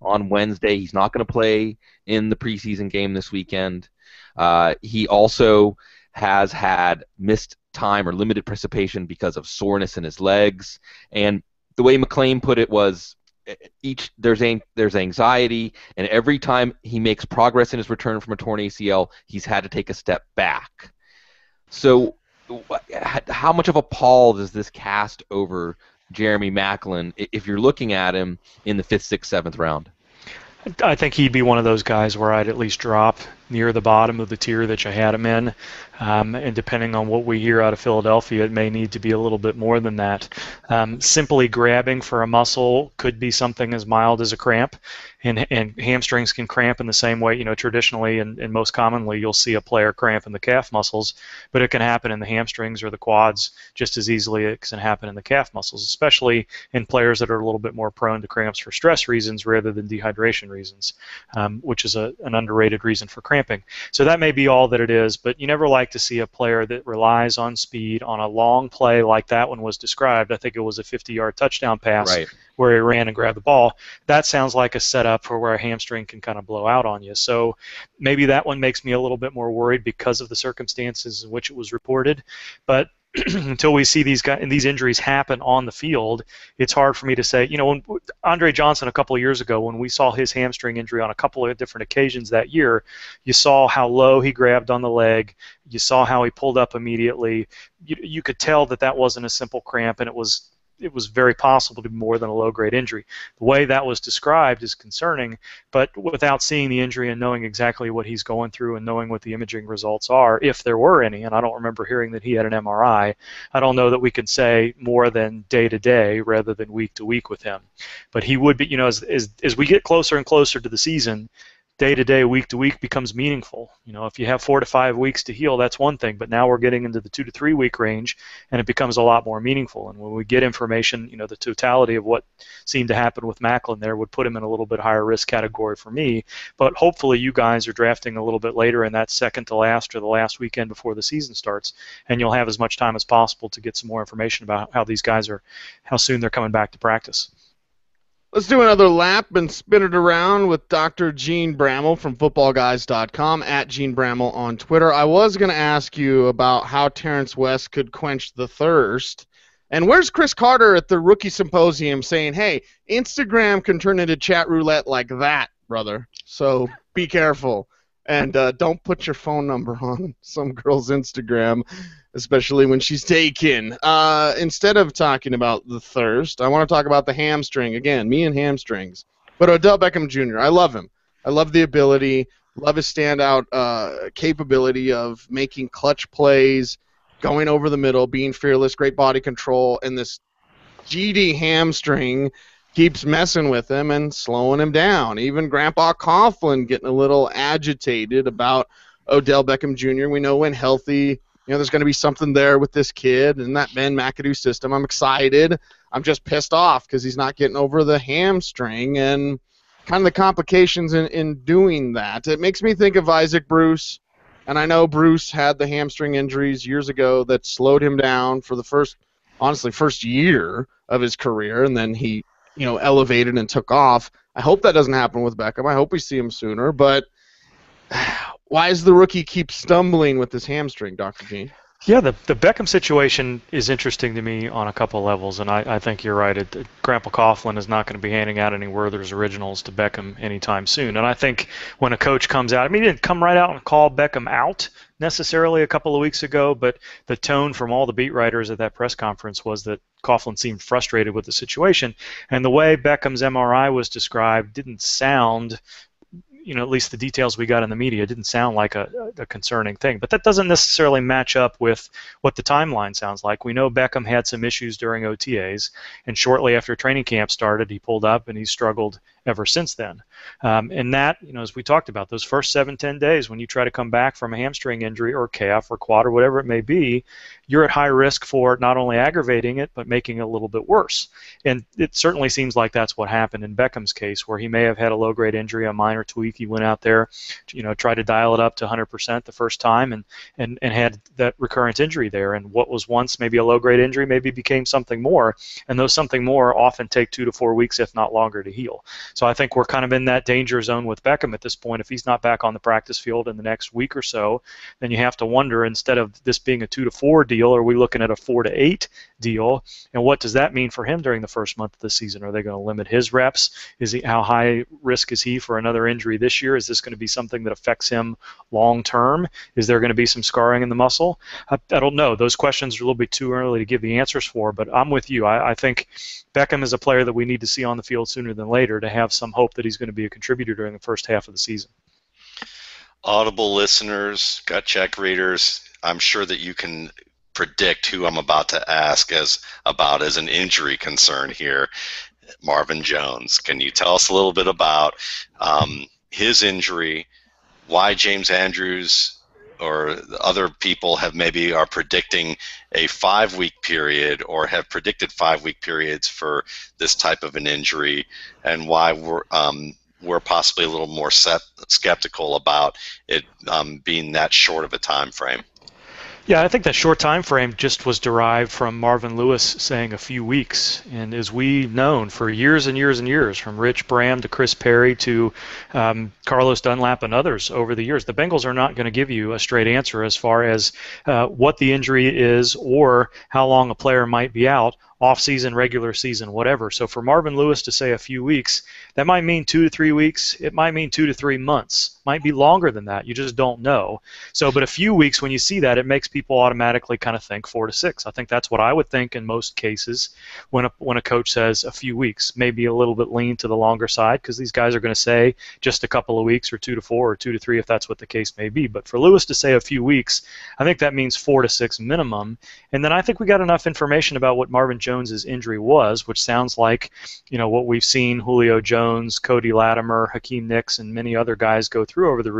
B: on Wednesday. He's not going to play in the preseason game this weekend. He also has had missed time or limited participation because of soreness in his legs. And the way McClain put it was, there's anxiety, and every time he makes progress in his return from a torn ACL, he's had to take a step back. So how much of a pall does this cast over Jeremy Maclin if you're looking at him in the 5th, 6th, 7th round?
D: I think he'd be one of those guys where I'd at least drop near the bottom of the tier that you had him in. And depending on what we hear out of Philadelphia, it may need to be a little bit more than that. Simply grabbing for a muscle could be something as mild as a cramp, and hamstrings can cramp in the same way. Traditionally and most commonly, you'll see a player cramp in the calf muscles, but it can happen in the hamstrings or the quads just as easily as it can happen in the calf muscles, especially in players that are a little bit more prone to cramps for stress reasons rather than dehydration reasons, which is an underrated reason for cramping. So that may be all that it is, but you never like to see a player that relies on speed on a long play like that one was described. I think it was a 50-yard touchdown pass
B: right,
D: where he ran and grabbed the ball. That sounds like a setup for where a hamstring can kind of blow out on you. So maybe that one makes me a little bit more worried because of the circumstances in which it was reported. But until we see these injuries happen on the field, it's hard for me to say. When Andre Johnson a couple of years ago, when we saw his hamstring injury on a couple of different occasions that year, you saw how low he grabbed on the leg. You saw how he pulled up immediately. You could tell that wasn't a simple cramp, and it was very possible to be more than a low-grade injury. The way that was described is concerning, but without seeing the injury and knowing exactly what he's going through and knowing what the imaging results are, if there were any, and I don't remember hearing that he had an MRI, I don't know that we could say more than day-to-day rather than week-to-week with him. But he would be, as we get closer and closer to the season, day-to-day, week-to-week becomes meaningful. If you have 4 to 5 weeks to heal, that's one thing, but now we're getting into the 2 to 3 week range, and it becomes a lot more meaningful. And when we get information, the totality of what seemed to happen with Maclin there would put him in a little bit higher risk category for me. But hopefully you guys are drafting a little bit later in that second to last or the last weekend before the season starts, and you'll have as much time as possible to get some more information about how these guys how soon they're coming back to practice.
A: Let's do another lap and spin it around with Dr. Gene Bramall from footballguys.com, at Gene Bramall on Twitter. I was going to ask you about how Terrence West could quench the thirst. And where's Chris Carter at the rookie symposium saying, hey, Instagram can turn into chat roulette like that, brother. So be careful. And don't put your phone number on some girl's Instagram, especially when she's taken. Instead of talking about the thirst, I want to talk about the hamstring. Again, me and hamstrings. But Odell Beckham Jr., I love him. I love the ability, love his standout capability of making clutch plays, going over the middle, being fearless, great body control, and this GD hamstring keeps messing with him and slowing him down. Even Grandpa Coughlin getting a little agitated about Odell Beckham Jr. We know when healthy, there's going to be something there with this kid and that Ben McAdoo system. I'm excited. I'm just pissed off because he's not getting over the hamstring and kind of the complications in doing that. It makes me think of Isaac Bruce, and I know Bruce had the hamstring injuries years ago that slowed him down for the first year of his career, and then he elevated and took off. I hope that doesn't happen with Beckham. I hope we see him sooner, but why does the rookie keep stumbling with this hamstring, Dr. Gene?
D: Yeah, the Beckham situation is interesting to me on a couple levels, and I think you're right. Grandpa Coughlin is not going to be handing out any Werther's originals to Beckham anytime soon. And I think when a coach comes out, he didn't come right out and call Beckham out necessarily a couple of weeks ago, but the tone from all the beat writers at that press conference was that Coughlin seemed frustrated with the situation. And the way Beckham's MRI was described didn't sound, at least the details we got in the media didn't sound like a concerning thing. But that doesn't necessarily match up with what the timeline sounds like. We know Beckham had some issues during OTAs, and shortly after training camp started, he pulled up and he struggled ever since then. And that, as we talked about, those first 7-10 days when you try to come back from a hamstring injury or calf or quad or whatever it may be, you're at high risk for not only aggravating it, but making it a little bit worse. And it certainly seems like that's what happened in Beckham's case, where he may have had a low-grade injury, a minor tweak. He went out there, tried to dial it up to 100% the first time and had that recurrent injury there. And what was once maybe a low-grade injury maybe became something more. And those something more often take 2 to 4 weeks, if not longer, to heal. So I think we're kind of in that danger zone with Beckham at this point. If he's not back on the practice field in the next week or so, then you have to wonder, instead of this being a 2 to 4 deal, are we looking at a 4 to 8 deal? And what does that mean for him during the first month of the season? Are they going to limit his reps? How high risk is he for another injury this year? Is this going to be something that affects him long term? Is there going to be some scarring in the muscle? I don't know. Those questions are a little bit too early to give the answers for, but I'm with you. I think Beckham is a player that we need to see on the field sooner than later to have some hope that he's going to be a contributor during the first half of the season.
C: Audible listeners, gut check readers, I'm sure that you can predict who I'm about to ask as an injury concern here. Marvin Jones. Can you tell us a little bit about his injury, why James Andrews or other people are predicting a 5-week period or have predicted 5-week periods for this type of an injury, and why we're possibly a little more skeptical about it being that short of a time frame?
D: Yeah, I think that short time frame just was derived from Marvin Lewis saying a few weeks. And as we known for years and years and years, from Rich Bram to Chris Perry to Carlos Dunlap and others over the years, the Bengals are not going to give you a straight answer as far as what the injury is or how long a player might be out, off-season, regular season, whatever. So for Marvin Lewis to say a few weeks, that might mean 2 to 3 weeks. It might mean 2 to 3 months. Might be longer than that. You just don't know. So, but a few weeks, when you see that, it makes people automatically kind of think 4 to 6. I think that's what I would think in most cases when a coach says a few weeks. Maybe a little bit lean to the longer side because these guys are going to say just a couple of weeks or 2 to 4 or 2 to 3 if that's what the case may be. But for Lewis to say a few weeks, I think that means 4 to 6 minimum. And then I think we got enough information about what Marvin Jones's injury was, which sounds like, what we've seen Julio Jones, Cody Latimer, Hakeem Nicks, and many other guys go through over the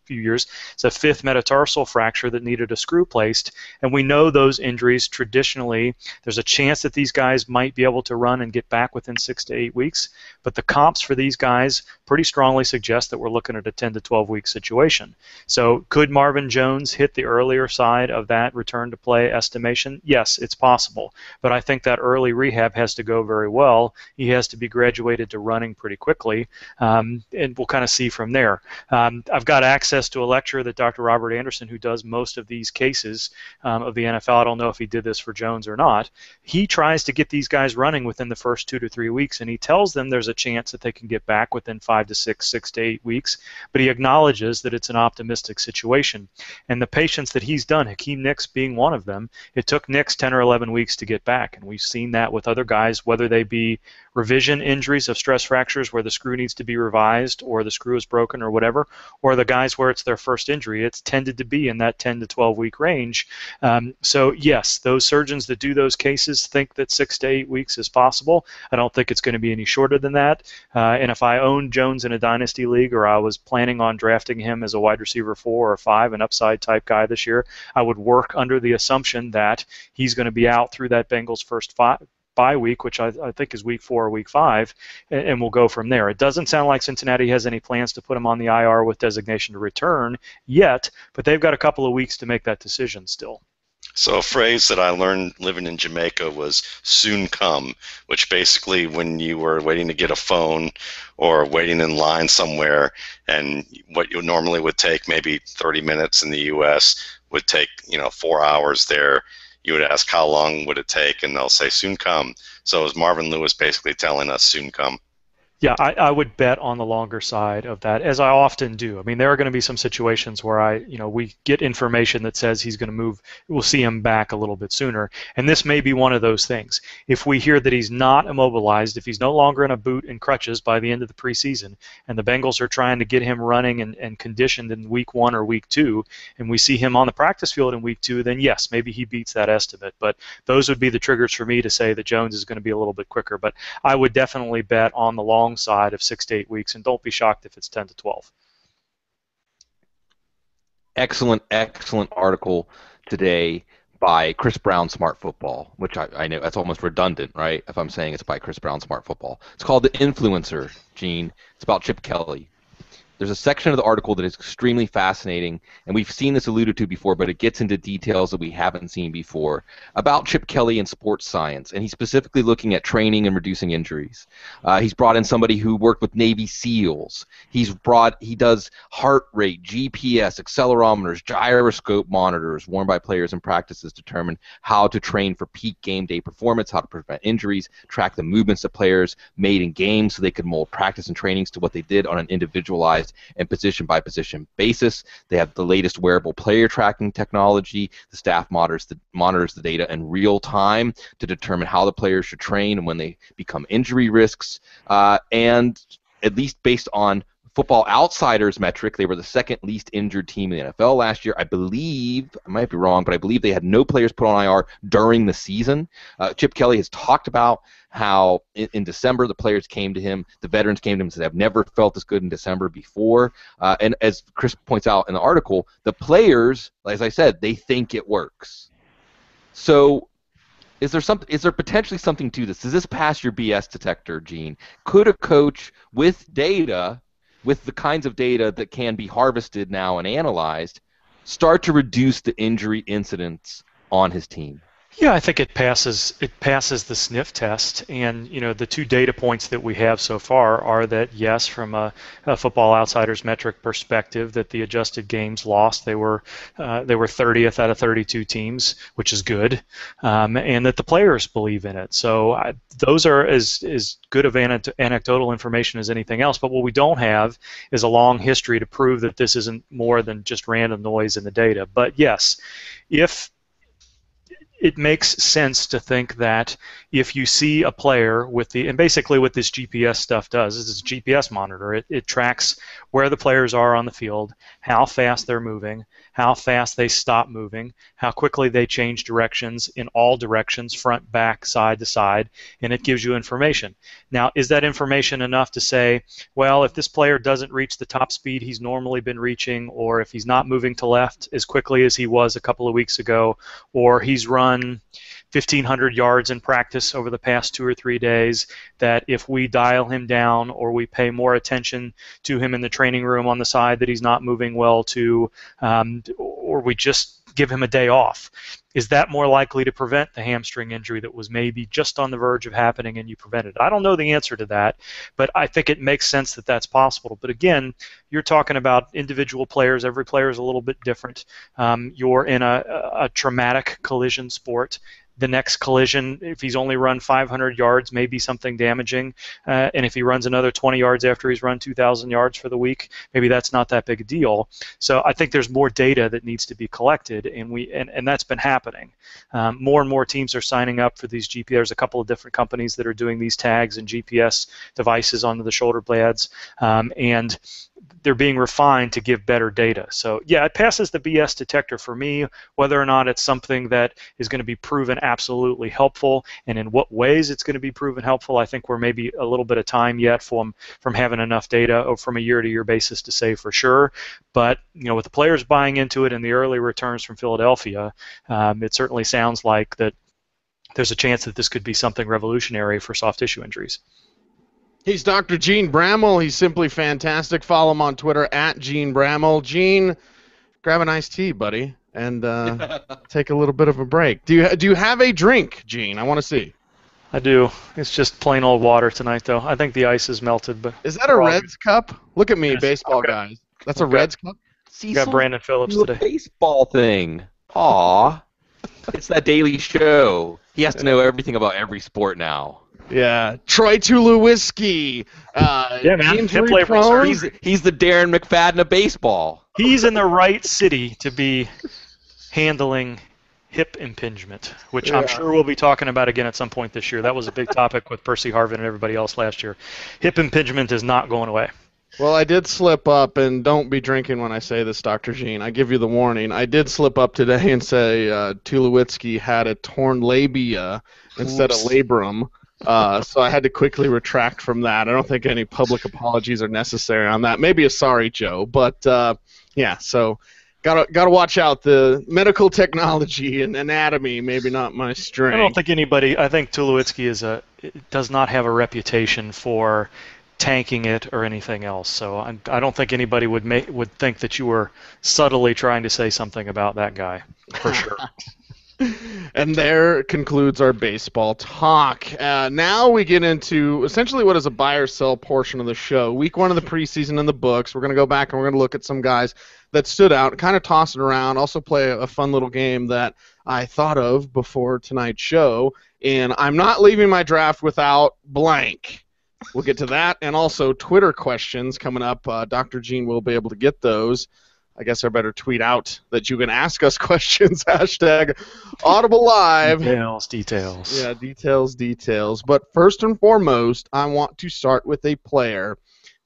D: few years. It's a fifth metatarsal fracture that needed a screw placed, and we know those injuries traditionally, there's a chance that these guys might be able to run and get back within 6 to 8 weeks, but the comps for these guys pretty strongly suggest that we're looking at a 10 to 12 week situation. So could Marvin Jones hit the earlier side of that return to play estimation? Yes, it's possible, but I think that early rehab has to go very well. He has to be graduated to running pretty quickly, and we'll kind of see from there. I've got access to a lecture that Dr. Robert Anderson, who does most of these cases of the NFL, I don't know if he did this for Jones or not, he tries to get these guys running within the first 2 to 3 weeks, and he tells them there's a chance that they can get back within 5 to 6, 6 to 8 weeks, but he acknowledges that it's an optimistic situation. And the patients that he's done, Hakeem Nicks being one of them, it took Nicks 10 or 11 weeks to get back, and we've seen that with other guys, whether they be revision injuries of stress fractures where the screw needs to be revised or the screw is broken or whatever, or the guys where it's their first injury. It's tended to be in that 10 to 12 week range. So yes, those surgeons that do those cases think that 6 to 8 weeks is possible. I don't think it's going to be any shorter than that. And if I owned Jones in a dynasty league, or I was planning on drafting him as a wide receiver 4 or 5, an upside type guy this year, I would work under the assumption that he's going to be out through that Bengals first bye week, which I think is week 4 or week 5, and we'll go from there. It doesn't sound like Cincinnati has any plans to put him on the IR with designation to return yet, but they've got a couple of weeks to make that decision still.
C: So a phrase that I learned living in Jamaica was soon come, which basically when you were waiting to get a phone or waiting in line somewhere, and what you normally would take maybe 30 minutes in the U.S. would take 4 hours there. You would ask how long would it take, and they'll say soon come. So is Marvin Lewis basically telling us soon come?
D: Yeah, I would bet on the longer side of that, as I often do. I mean, there are going to be some situations where we get information that says he's going to move, we'll see him back a little bit sooner, and this may be one of those things. If we hear that he's not immobilized, if he's no longer in a boot and crutches by the end of the preseason, and the Bengals are trying to get him running and conditioned in week 1 or week 2, and we see him on the practice field in week 2, then yes, maybe he beats that estimate. But those would be the triggers for me to say that Jones is going to be a little bit quicker. But I would definitely bet on the long side of 6 to 8 weeks, and don't be shocked if it's 10 to 12.
B: Excellent article today by Chris Brown Smart Football, which I know that's almost redundant, right? If I'm saying it's by Chris Brown Smart Football. It's called The Influencer, Gene. It's about Chip Kelly. There's a section of the article that is extremely fascinating, and we've seen this alluded to before, but it gets into details that we haven't seen before about Chip Kelly and sports science, and he's specifically looking at training and reducing injuries. He's brought in somebody who worked with Navy SEALs. He does heart rate, GPS, accelerometers, gyroscope monitors worn by players in practices to determine how to train for peak game day performance, how to prevent injuries, track the movements that players made in games so they could mold practice and trainings to what they did on an individualized and position-by-position basis. They have the latest wearable player tracking technology. The staff monitors the data in real time to determine how the players should train and when they become injury risks. And at least based on Football Outsiders metric, they were the second least injured team in the NFL last year. I believe, I might be wrong, but I believe they had no players put on IR during the season. Chip Kelly has talked about how in December the players came to him, the veterans came to him and said, I've never felt this good in December before. And as Chris points out in the article, the players, as I said, they think it works. So is there potentially something to this? Does this pass your BS detector, Gene? Could a coach with data, with the kinds of data that can be harvested now and analyzed, start to reduce the injury incidence on his team?
D: Yeah, I think it passes the sniff test, and the 2 data points that we have so far are that yes, from a Football Outsiders metric perspective, that the adjusted games lost, they were 30th out of 32 teams, which is good, and that the players believe in it. So those are as good of anecdotal information as anything else. But what we don't have is a long history to prove that this isn't more than just random noise in the data. But yes, if it makes sense to think that if you see a player and basically what this GPS stuff does is it's a GPS monitor. It tracks where the players are on the field, how fast they're moving, how fast they stop moving, how quickly they change directions in all directions, front, back, side to side, and it gives you information. Now, is that information enough to say, well, if this player doesn't reach the top speed he's normally been reaching, or if he's not moving to left as quickly as he was a couple of weeks ago, or he's run 1,500 yards in practice over the past 2 or 3 days, that if we dial him down or we pay more attention to him in the training room on the side that he's not moving well to, or we just give him a day off, is that more likely to prevent the hamstring injury that was maybe just on the verge of happening and you prevented it? I don't know the answer to that, but I think it makes sense that that's possible. But again, you're talking about individual players. Every player is a little bit different. You're in a traumatic collision sport. The next collision, if he's only run 500 yards, may be something damaging. And if he runs another 20 yards after he's run 2,000 yards for the week, maybe that's not that big a deal. So I think there's more data that needs to be collected, and that's been happening. More and more teams are signing up for these GPS. There's a couple of different companies that are doing these tags and GPS devices onto the shoulder blades, and they're being refined to give better data. So yeah, it passes the BS detector for me. Whether or not it's something that is going to be proven absolutely helpful, and in what ways it's going to be proven helpful, I think we're maybe a little bit of time yet from having enough data or from a year-to-year basis to say for sure. But with the players buying into it and the early returns from Philadelphia, it certainly sounds like that there's a chance that this could be something revolutionary for soft tissue injuries.
A: He's Dr. Gene Bramall. He's simply fantastic. Follow him on Twitter at Gene Bramall. Gene, grab an iced tea, buddy, and take a little bit of a break. Do you have a drink, Gene? I want to see.
D: I do. It's just plain old water tonight, though. I think the ice is melted. But
A: is that a Reds cup? Look at me, baseball guys. That's a Reds cup?
D: We got Brandon Phillips today.
B: Baseball thing. Aw. It's that daily show. He has to know everything about every sport now.
A: Yeah, Troy Tulowitzki.
D: Yeah, man. He's
B: the Darren McFadden of baseball.
D: He's in the right city to be handling hip impingement, which I'm sure we'll be talking about again at some point this year. That was a big topic with Percy Harvin and everybody else last year. Hip impingement is not going away.
A: Well, I did slip up, and don't be drinking when I say this, Dr. Gene. I give you the warning. I did slip up today and say Tulowitzki had a torn labia instead of labrum. So I had to quickly retract from that. I don't think any public apologies are necessary on that. Maybe a sorry, Joe, but yeah. So gotta watch out. The medical technology and anatomy, maybe not my strength.
D: I don't think anybody. I think Tulowitzki does not have a reputation for tanking it or anything else. So I don't think anybody would think that you were subtly trying to say something about that guy, for sure.
A: And there concludes our baseball talk. Now we get into essentially what is a buy or sell portion of the show. Week 1 of the preseason in the books. We're going to go back and we're going to look at some guys that stood out, kind of toss it around, also play a fun little game that I thought of before tonight's show. And I'm not leaving my draft without blank. We'll get to that, and also Twitter questions coming up. Dr. Gene will be able to get those. I guess I better tweet out that you can ask us questions. Hashtag Audible Live.
D: Details.
A: Yeah, details. But first and foremost, I want to start with a player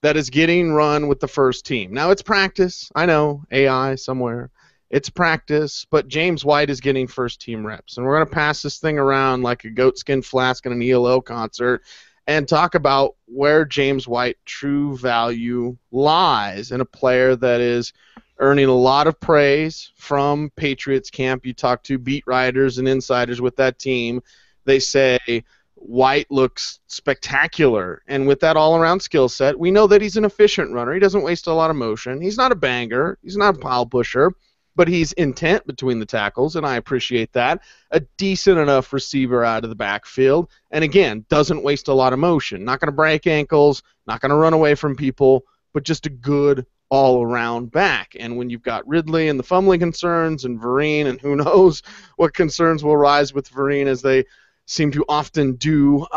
A: that is getting run with the first team. Now, it's practice. I know, AI somewhere. It's practice, but James White is getting first team reps. And we're going to pass this thing around like a goatskin flask in an ELO concert and talk about where James White true value lies in a player that is earning a lot of praise from Patriots camp. You talk to beat writers and insiders with that team. They say White looks spectacular. And with that all-around skill set, we know that he's an efficient runner. He doesn't waste a lot of motion. He's not a banger. He's not a pile pusher. But he's intent between the tackles, and I appreciate that. A decent enough receiver out of the backfield. And again, doesn't waste a lot of motion. Not going to break ankles, not going to run away from people, but just a good all-around back. And when you've got Ridley and the fumbling concerns and Vereen, and who knows what concerns will rise with Vereen as they seem to often do.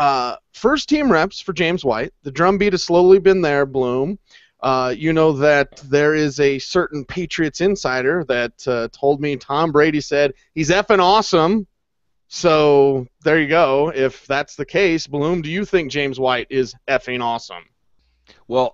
A: First team reps for James White. The drumbeat has slowly been there, Bloom. You know that there is a certain Patriots insider that told me Tom Brady said he's effing awesome. So there you go. If that's the case, Bloom, do you think James White is effing awesome?
B: Well,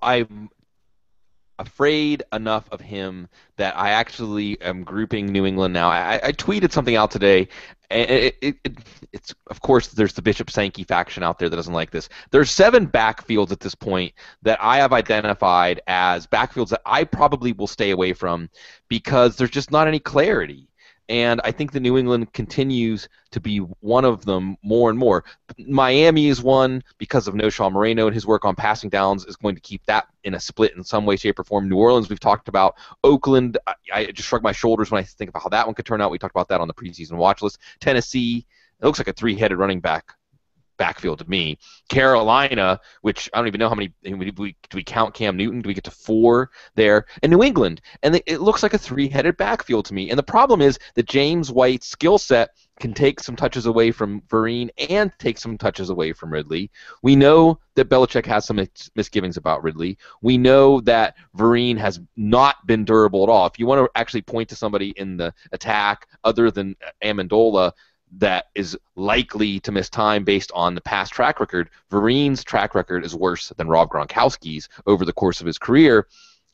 B: afraid enough of him that I actually am grouping New England now. I tweeted something out today. And it's of course there's the Bishop Sankey faction out there that doesn't like this. There's 7 backfields at this point that I have identified as backfields that I probably will stay away from because there's just not any clarity. And I think the New England continues to be one of them more and more. Miami is one because of No. Sean Moreno and his work on passing downs is going to keep that in a split in some way, shape, or form. New Orleans, we've talked about. Oakland, I just shrug my shoulders when I think about how that one could turn out. We talked about that on the preseason watch list. Tennessee, it looks like a 3-headed running backfield to me. Carolina, which I don't even know how many, do we count Cam Newton? Do we get to 4 there? And New England, and it looks like a 3-headed backfield to me. And the problem is that James White's skill set can take some touches away from Vereen and take some touches away from Ridley. We know that Belichick has some misgivings about Ridley. We know that Vereen has not been durable at all. If you want to actually point to somebody in the attack other than Amendola that is likely to miss time based on the past track record, Vereen's track record is worse than Rob Gronkowski's over the course of his career.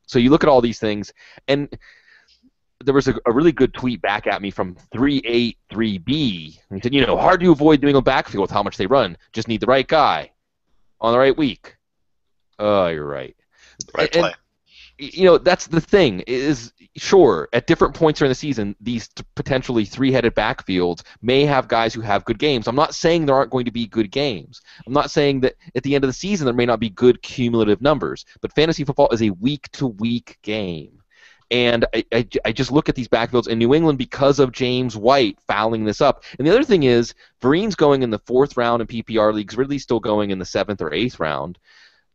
B: So you look at all these things, and there was a really good tweet back at me from 383B. He said, hard to avoid New England backfield with how much they run. Just need the right guy on the right week. Oh, you're right.
C: Right play.
B: That's the thing is, sure, at different points during the season, these potentially 3-headed backfields may have guys who have good games. I'm not saying there aren't going to be good games. I'm not saying that at the end of the season there may not be good cumulative numbers. But fantasy football is a week-to-week game. And I just look at these backfields in New England because of James White fouling this up. And the other thing is, Vereen's going in the 4th round in PPR leagues. Ridley's still going in the 7th or 8th round.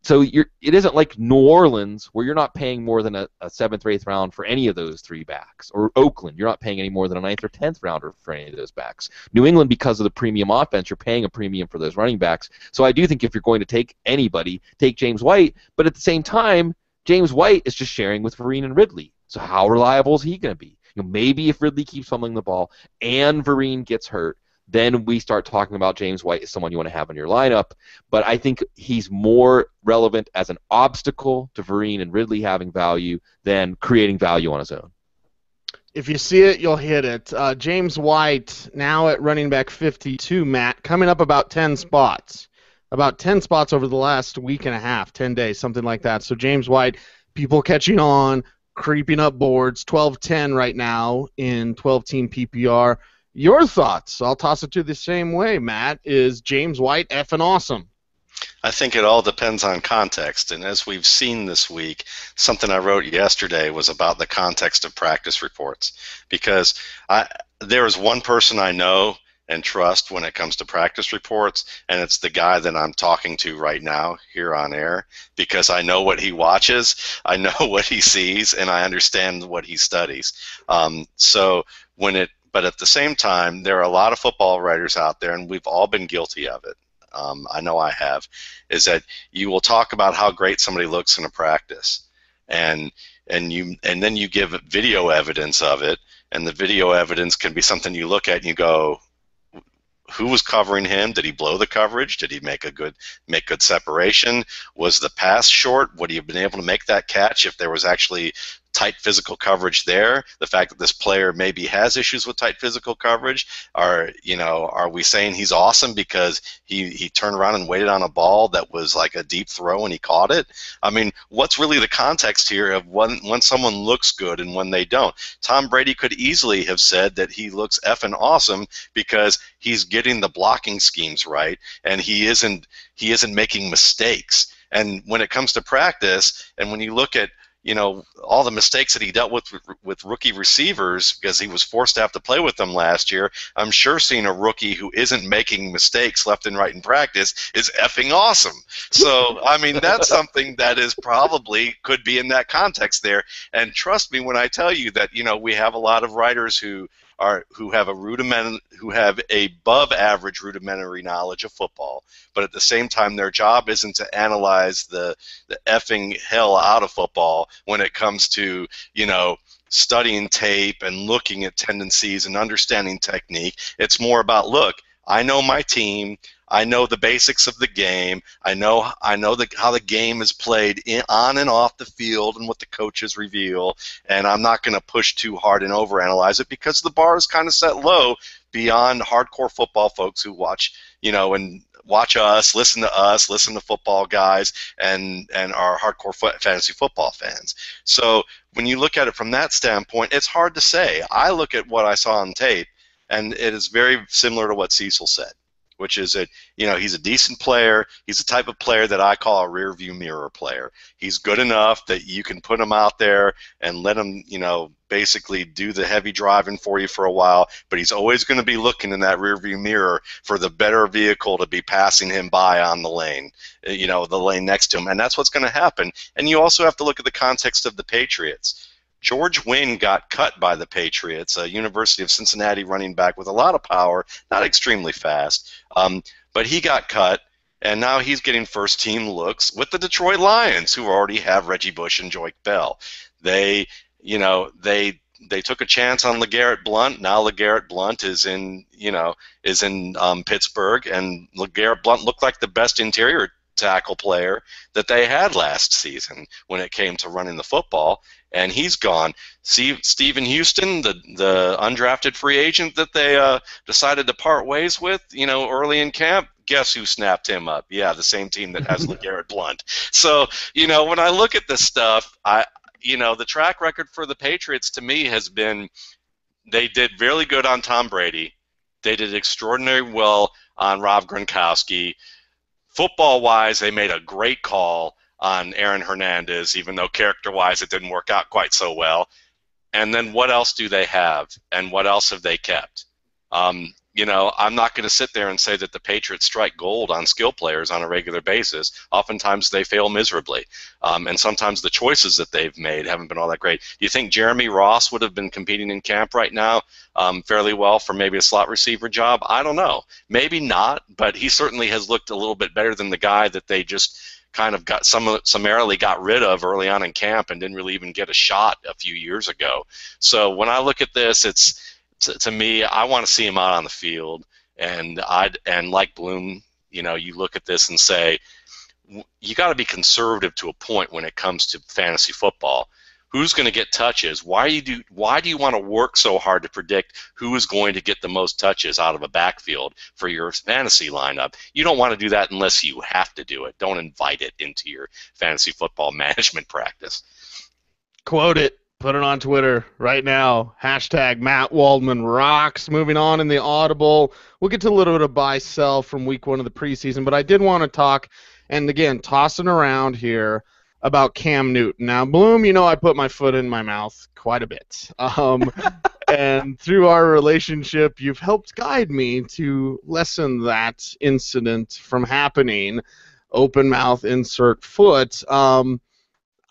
B: So it isn't like New Orleans where you're not paying more than a 7th or 8th round for any of those 3 backs. Or Oakland, you're not paying any more than a 9th or 10th rounder for any of those backs. New England, because of the premium offense, you're paying a premium for those running backs. So I do think if you're going to take anybody, take James White. But at the same time, James White is just sharing with Vereen and Ridley. So how reliable is he going to be? Maybe if Ridley keeps fumbling the ball and Vereen gets hurt, then we start talking about James White as someone you want to have in your lineup. But I think he's more relevant as an obstacle to Vereen and Ridley having value than creating value on his own.
A: If you see it, you'll hit it. James White now at running back 52, Matt, coming up about 10 spots. About 10 spots over the last week and a half, 10 days, something like that. So James White, people catching on, creeping up boards, 12-10 right now in 12-team PPR. Your thoughts? I'll toss it to the same way, Matt. Is James White effing awesome?
C: I think it all depends on context. And as we've seen this week, something I wrote yesterday was about the context of practice reports. Because there is one person I know and trust when it comes to practice reports, and it's the guy that I'm talking to right now here on air, because I know what he watches, I know what he sees, and I understand what he studies. But at the same time, there are a lot of football writers out there, and we've all been guilty of it. I know I have, is that you will talk about how great somebody looks in a practice, and then you give video evidence of it, and the video evidence can be something you look at and you go, who was covering him? Did he blow the coverage? Did he make good separation? Was the pass short? Would he have been able to make that catch if there was actually tight physical coverage there? The fact that this player maybe has issues with tight physical coverage, are we saying he's awesome because he turned around and waited on a ball that was like a deep throw and he caught it? I mean, what's really the context here of when someone looks good and when they don't? Tom Brady could easily have said that he looks effing awesome because he's getting the blocking schemes right and he isn't making mistakes. And when it comes to practice, and when you look at all the mistakes that he dealt with rookie receivers because he was forced to have to play with them last year, I'm sure seeing a rookie who isn't making mistakes left and right in practice is effing awesome. So, I mean, that's something that is probably could be in that context there. And trust me when I tell you that, we have a lot of writers who have above average rudimentary knowledge of football, but at the same time their job isn't to analyze the effing hell out of football when it comes to studying tape and looking at tendencies and understanding technique. It's more about, look, I know my team, I know the basics of the game. I know how the game is played on and off the field and what the coaches reveal. And I'm not going to push too hard and overanalyze it because the bar is kind of set low beyond hardcore football folks who watch, and watch us, listen to football guys, and are hardcore fantasy football fans. So when you look at it from that standpoint, it's hard to say. I look at what I saw on tape, and it is very similar to what Cecil said, which is that, he's a decent player. He's the type of player that I call a rear view mirror player. He's good enough that you can put him out there and let him, basically do the heavy driving for you for a while, but he's always going to be looking in that rear view mirror for the better vehicle to be passing him by on the lane, the lane next to him, and that's what's going to happen. And you also have to look at the context of the Patriots. George Wynn got cut by the Patriots, a University of Cincinnati running back with a lot of power, not extremely fast, but he got cut, and now he's getting first-team looks with the Detroit Lions, who already have Reggie Bush and Joique Bell. They took a chance on LeGarrette Blount. Now LeGarrette Blount is in Pittsburgh, and LeGarrette Blount looked like the best interior tackle player that they had last season when it came to running the football, and he's gone. Stephen Houston, the undrafted free agent that they decided to part ways with, early in camp, guess who snapped him up? Yeah, the same team that has LeGarrette Blount. So, when I look at this stuff, the track record for the Patriots to me has been they did really good on Tom Brady. They did extraordinarily well on Rob Gronkowski. Football-wise, they made a great call on Aaron Hernandez, even though character-wise it didn't work out quite so well. And then what else do they have, and what else have they kept? I'm not going to sit there and say that the Patriots strike gold on skill players on a regular basis. Oftentimes they fail miserably, and sometimes the choices that they've made haven't been all that great. Do you think Jeremy Ross would have been competing in camp right now fairly well for maybe a slot receiver job? I don't know. Maybe not, but he certainly has looked a little bit better than the guy that they just kind of summarily got rid of early on in camp and didn't really even get a shot a few years ago. So when I look at this, to me, I want to see him out on the field, and like Bloom, you look at this and say, you got to be conservative to a point when it comes to fantasy football. Who's going to get touches? Why do you want to work so hard to predict who is going to get the most touches out of a backfield for your fantasy lineup? You don't want to do that unless you have to do it. Don't invite it into your fantasy football management practice.
A: Quote it. Put it on Twitter right now. Hashtag Matt Waldman rocks. Moving on in the Audible. We'll get to a little bit of buy-sell from week 1 of the preseason, but I did want to talk, and again, tossing around here, about Cam Newton. Now, Bloom, I put my foot in my mouth quite a bit. And through our relationship, you've helped guide me to lessen that incident from happening. Open mouth, insert foot.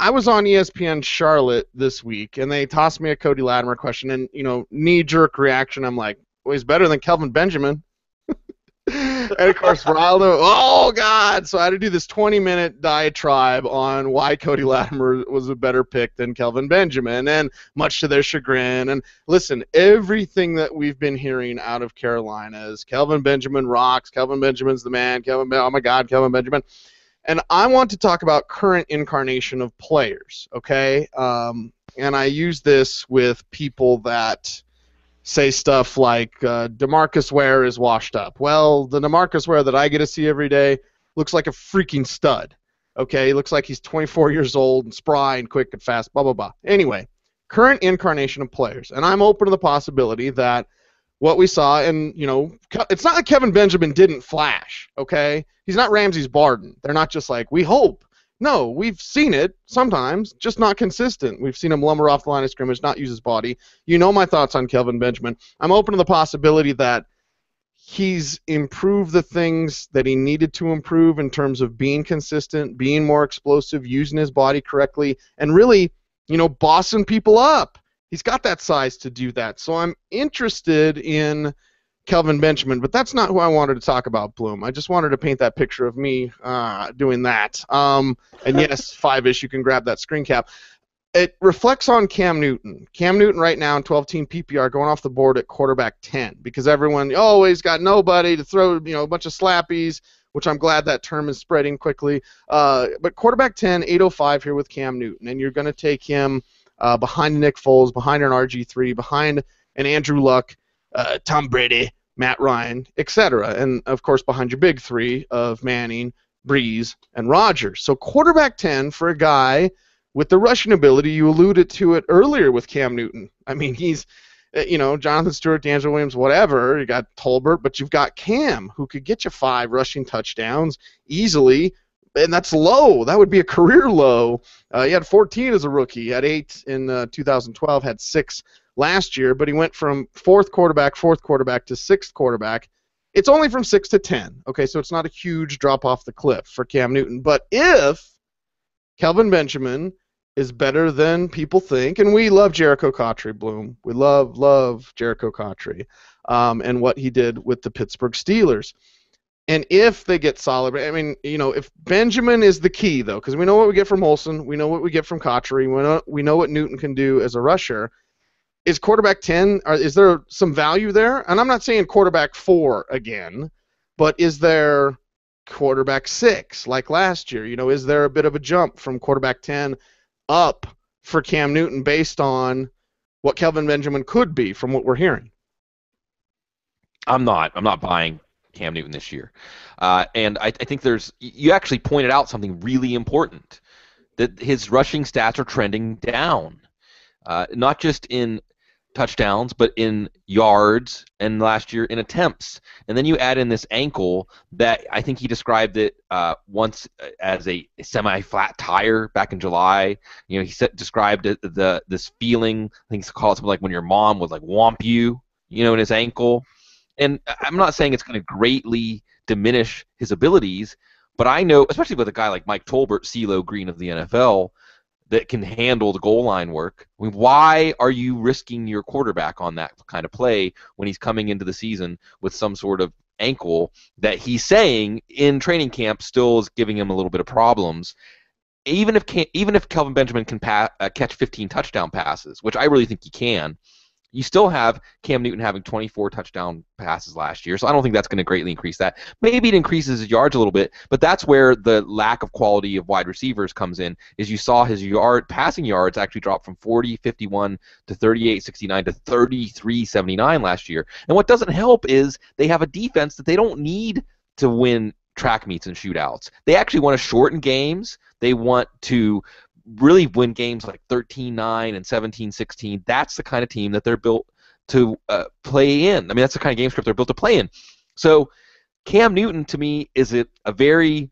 A: I was on ESPN Charlotte this week, and they tossed me a Cody Latimer question, and, knee-jerk reaction, I'm like, well, he's better than Kelvin Benjamin. And, of course, riled him, oh, God! So I had to do this 20-minute diatribe on why Cody Latimer was a better pick than Kelvin Benjamin, and much to their chagrin. And, listen, everything that we've been hearing out of Carolina is Kelvin Benjamin rocks, Kelvin Benjamin's the man, oh, my God, Kelvin Benjamin. And I want to talk about current incarnation of players, okay? And I use this with people that say stuff like DeMarcus Ware is washed up. Well, the DeMarcus Ware that I get to see every day looks like a freaking stud, okay? He looks like he's 24 years old and spry and quick and fast, blah, blah, blah. Anyway, current incarnation of players. And I'm open to the possibility that what we saw, and, it's not like Kevin Benjamin didn't flash, okay? He's not Ramses Barden. They're not just like, we hope. No, we've seen it sometimes, just not consistent. We've seen him lumber off the line of scrimmage, not use his body. You know my thoughts on Kelvin Benjamin. I'm open to the possibility that he's improved the things that he needed to improve in terms of being consistent, being more explosive, using his body correctly, and really, bossing people up. He's got that size to do that. So I'm interested in Kelvin Benjamin, but that's not who I wanted to talk about, Bloom. I just wanted to paint that picture of me doing that. And yes, 5-ish, you can grab that screen cap. it reflects on Cam Newton. Cam Newton right now in 12-team PPR going off the board at quarterback 10 because everyone always got nobody to throw, a bunch of slappies, which I'm glad that term is spreading quickly. But quarterback 10, 805 here with Cam Newton, and you're going to take him behind Nick Foles, behind an RG3, behind an Andrew Luck, Tom Brady, Matt Ryan, etc. And, of course, behind your big three of Manning, Breeze, and Rodgers. So quarterback 10 for a guy with the rushing ability, you alluded to it earlier with Cam Newton. I mean, he's, Jonathan Stewart, D'Angelo Williams, whatever. You got Tolbert, but you've got Cam, who could get you 5 rushing touchdowns easily, and that's low. That would be a career low. He had 14 as a rookie. He had 8 in 2012, had 6 last year, but he went from fourth quarterback to sixth quarterback. It's only from 6 to 10. Okay, so it's not a huge drop off the cliff for Cam Newton. But if Kelvin Benjamin is better than people think, and we love Jericho Cotchery, Bloom. We love Jericho Cotchery and what he did with the Pittsburgh Steelers. And if they get solid, I mean, if Benjamin is the key, though, because we know what we get from Olsen, we know what we get from Cotchery, we know what Newton can do as a rusher. Is quarterback 10, is there some value there? And I'm not saying quarterback 4 again, but is there quarterback 6 like last year? Is there a bit of a jump from quarterback 10 up for Cam Newton based on what Kelvin Benjamin could be from what we're hearing?
B: I'm not buying Cam Newton this year. And I think you actually pointed out something really important, that his rushing stats are trending down, not just in touchdowns, but in yards, and last year in attempts. And then you add in this ankle that I think he described it once as a semi-flat tire back in July. He described it, this feeling, I think he called it something like when your mom would whomp you, in his ankle. And I'm not saying it's going to greatly diminish his abilities, but I know, especially with a guy like Mike Tolbert, CeeLo Green of the NFL, that can handle the goal line work. I mean, why are you risking your quarterback on that kind of play when he's coming into the season with some sort of ankle that he's saying in training camp still is giving him a little bit of problems? Even if Kelvin Benjamin can catch 15 touchdown passes, which I really think he can, you still have Cam Newton having 24 touchdown passes last year, so I don't think that's going to greatly increase that. Maybe it increases his yards a little bit, but that's where the lack of quality of wide receivers comes in, is you saw his passing yards actually drop from 40.51 to 38.69 to 33.79 last year. And what doesn't help is they have a defense that they don't need to win track meets and shootouts. They actually want to shorten games. They want to really win games like 13-9 and 17-16. That's the kind of team that they're built to play in. I mean, that's the kind of game script they're built to play in. So Cam Newton, to me, is a very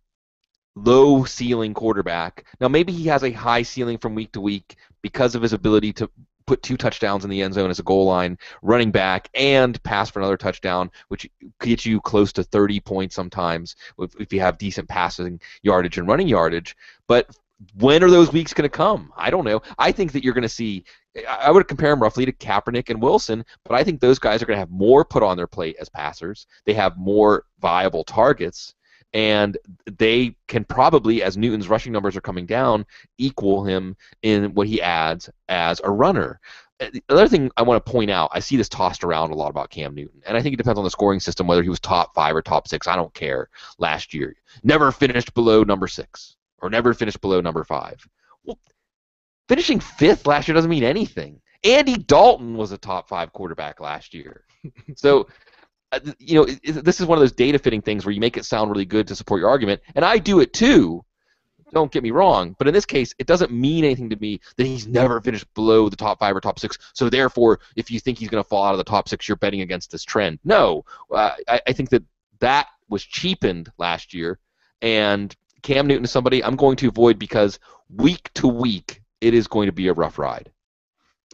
B: low-ceiling quarterback. Now, maybe he has a high ceiling from week to week because of his ability to put 2 touchdowns in the end zone as a goal line running back and pass for another touchdown, which gets you close to 30 points sometimes if you have decent passing yardage and running yardage. But when are those weeks going to come? I don't know. I think that you're going to see, I would compare them roughly to Kaepernick and Wilson, but I think those guys are going to have more put on their plate as passers. They have more viable targets, and they can probably, as Newton's rushing numbers are coming down, equal him in what he adds as a runner. The other thing I want to point out, I see this tossed around a lot about Cam Newton, and I think it depends on the scoring system, whether he was top 5 or top 6. I don't care. Last year, never finished below number 6. Or never finished below number 5. Well, finishing 5th last year doesn't mean anything. Andy Dalton was a top 5 quarterback last year. So, this is one of those data-fitting things where you make it sound really good to support your argument, and I do it too. Don't get me wrong, but in this case, it doesn't mean anything to me that he's never finished below the top 5 or top 6, so therefore, if you think he's going to fall out of the top 6, you're betting against this trend. No, I think that was cheapened last year, and Cam Newton is somebody I'm going to avoid because week to week it is going to be a rough ride.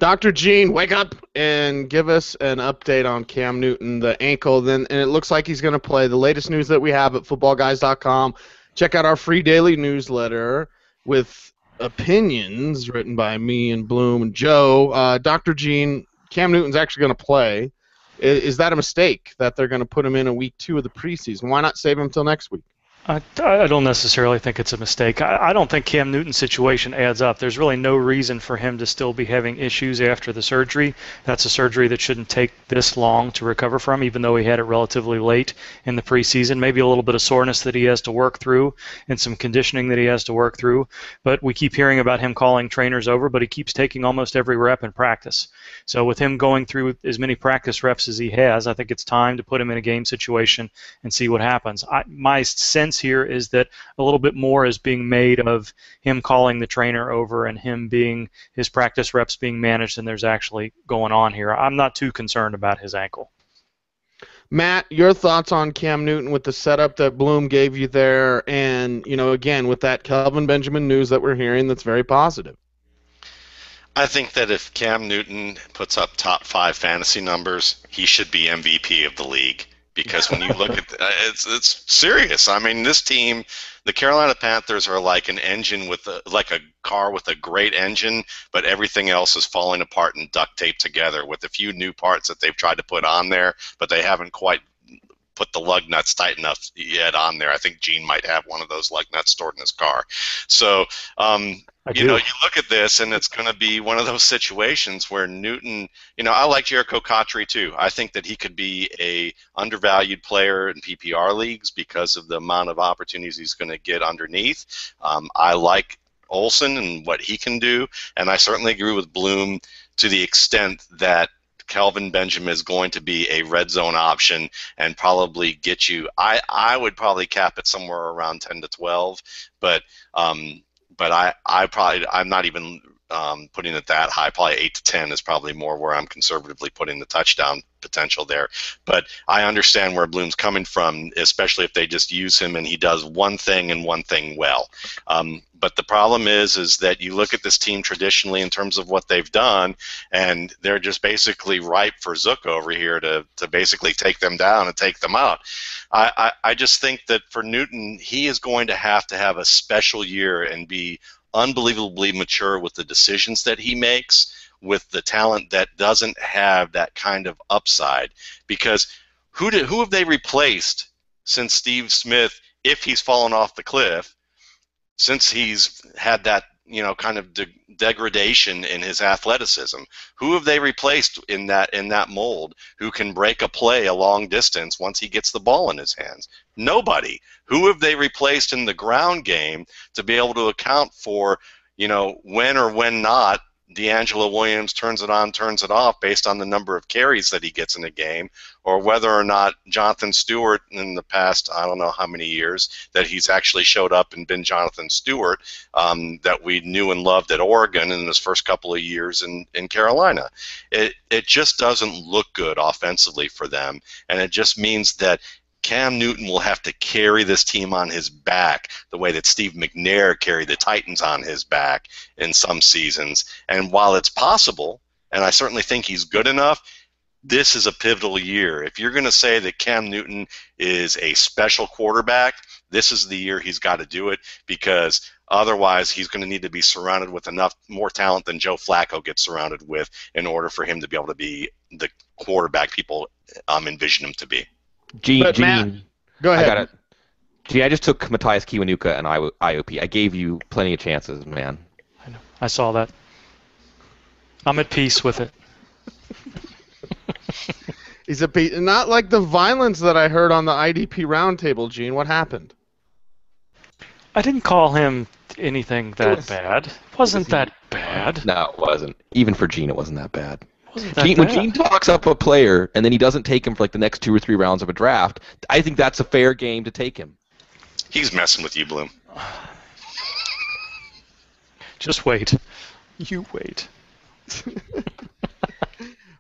A: Dr. Gene, wake up and give us an update on Cam Newton, the ankle. And it looks like he's going to play. The latest news that we have at footballguys.com. Check out our free daily newsletter with opinions written by me and Bloom and Joe. Dr. Gene, Cam Newton's actually going to play. Is that a mistake that they're going to put him in a week 2 of the preseason? Why not save him till next week?
D: I don't necessarily think it's a mistake. I don't think Cam Newton's situation adds up. There's really no reason for him to still be having issues after the surgery. That's a surgery that shouldn't take this long to recover from, even though he had it relatively late in the preseason. Maybe a little bit of soreness that he has to work through and some conditioning that he has to work through. But we keep hearing about him calling trainers over, but he keeps taking almost every rep in practice. So with him going through as many practice reps as he has, I think it's time to put him in a game situation and see what happens. My sense here is that a little bit more is being made of him calling the trainer over and him being his practice reps being managed than there's actually going on here. I'm not too concerned about his ankle.
A: Matt, your thoughts on Cam Newton with the setup that Bloom gave you there, and again with that Kelvin Benjamin news that we're hearing that's very positive.
C: I think that if Cam Newton puts up top 5 fantasy numbers, he should be MVP of the league. Because when you look at it's serious. I mean, this team, the Carolina Panthers, are like an engine like a car with a great engine, but everything else is falling apart and duct taped together with a few new parts that they've tried to put on there, but they haven't quite put the lug nuts tight enough yet on there. I think Gene might have one of those lug nuts stored in his car. So, you look at this, and it's going to be one of those situations where Newton, I like Jericho Cotchery too. I think that he could be a undervalued player in PPR leagues because of the amount of opportunities he's going to get underneath. I like Olsen and what he can do, and I certainly agree with Bloom to the extent that Kelvin Benjamin is going to be a red zone option and probably get you. I would probably cap it somewhere around 10 to 12, but I'm not even putting it that high. Probably 8 to 10 is probably more where I'm conservatively putting the touchdown potential there. But I understand where Bloom's coming from, especially if they just use him and he does one thing and one thing well. But the problem is that you look at this team traditionally in terms of what they've done, and they're just basically ripe for Zook over here to basically take them down and take them out. I just think that for Newton, he is going to have a special year and be unbelievably mature with the decisions that he makes, with the talent that doesn't have that kind of upside. Because who have they replaced since Steve Smith, if he's fallen off the cliff, since he's had that kind of degradation in his athleticism? Who have they replaced in that mold who can break a play a long distance once he gets the ball in his hands? Nobody. Who have they replaced in the ground game to be able to account for when or when not D'Angelo Williams turns it on, turns it off based on the number of carries that he gets in a game, or whether or not Jonathan Stewart in the past, I don't know how many years, that he's actually showed up and been Jonathan Stewart that we knew and loved at Oregon in his first couple of years in Carolina. It just doesn't look good offensively for them, and it just means that Cam Newton will have to carry this team on his back the way that Steve McNair carried the Titans on his back in some seasons. And while it's possible, and I certainly think he's good enough, this is a pivotal year. If you're going to say that Cam Newton is a special quarterback, this is the year he's got to do it, because otherwise he's going to need to be surrounded with enough more talent than Joe Flacco gets surrounded with in order for him to be able to be the quarterback people envision him to be.
B: Gene,
A: Matt, go ahead.
B: I got it. Gene, I just took Matthias Kiwanuka and IOP. I gave you plenty of chances, man.
D: I know. I saw that. I'm at peace with it.
A: He's a piece, not like the violence that I heard on the IDP roundtable, Gene. What happened?
D: I didn't call him anything that bad. It wasn't that bad.
B: No, it wasn't. Even for Gene, it wasn't that bad.
D: Wasn't that bad.
B: When Gene talks up a player and then he doesn't take him for like the next 2 or 3 rounds of a draft, I think that's a fair game to take him.
C: He's messing with you, Bloom.
D: Just wait. You wait.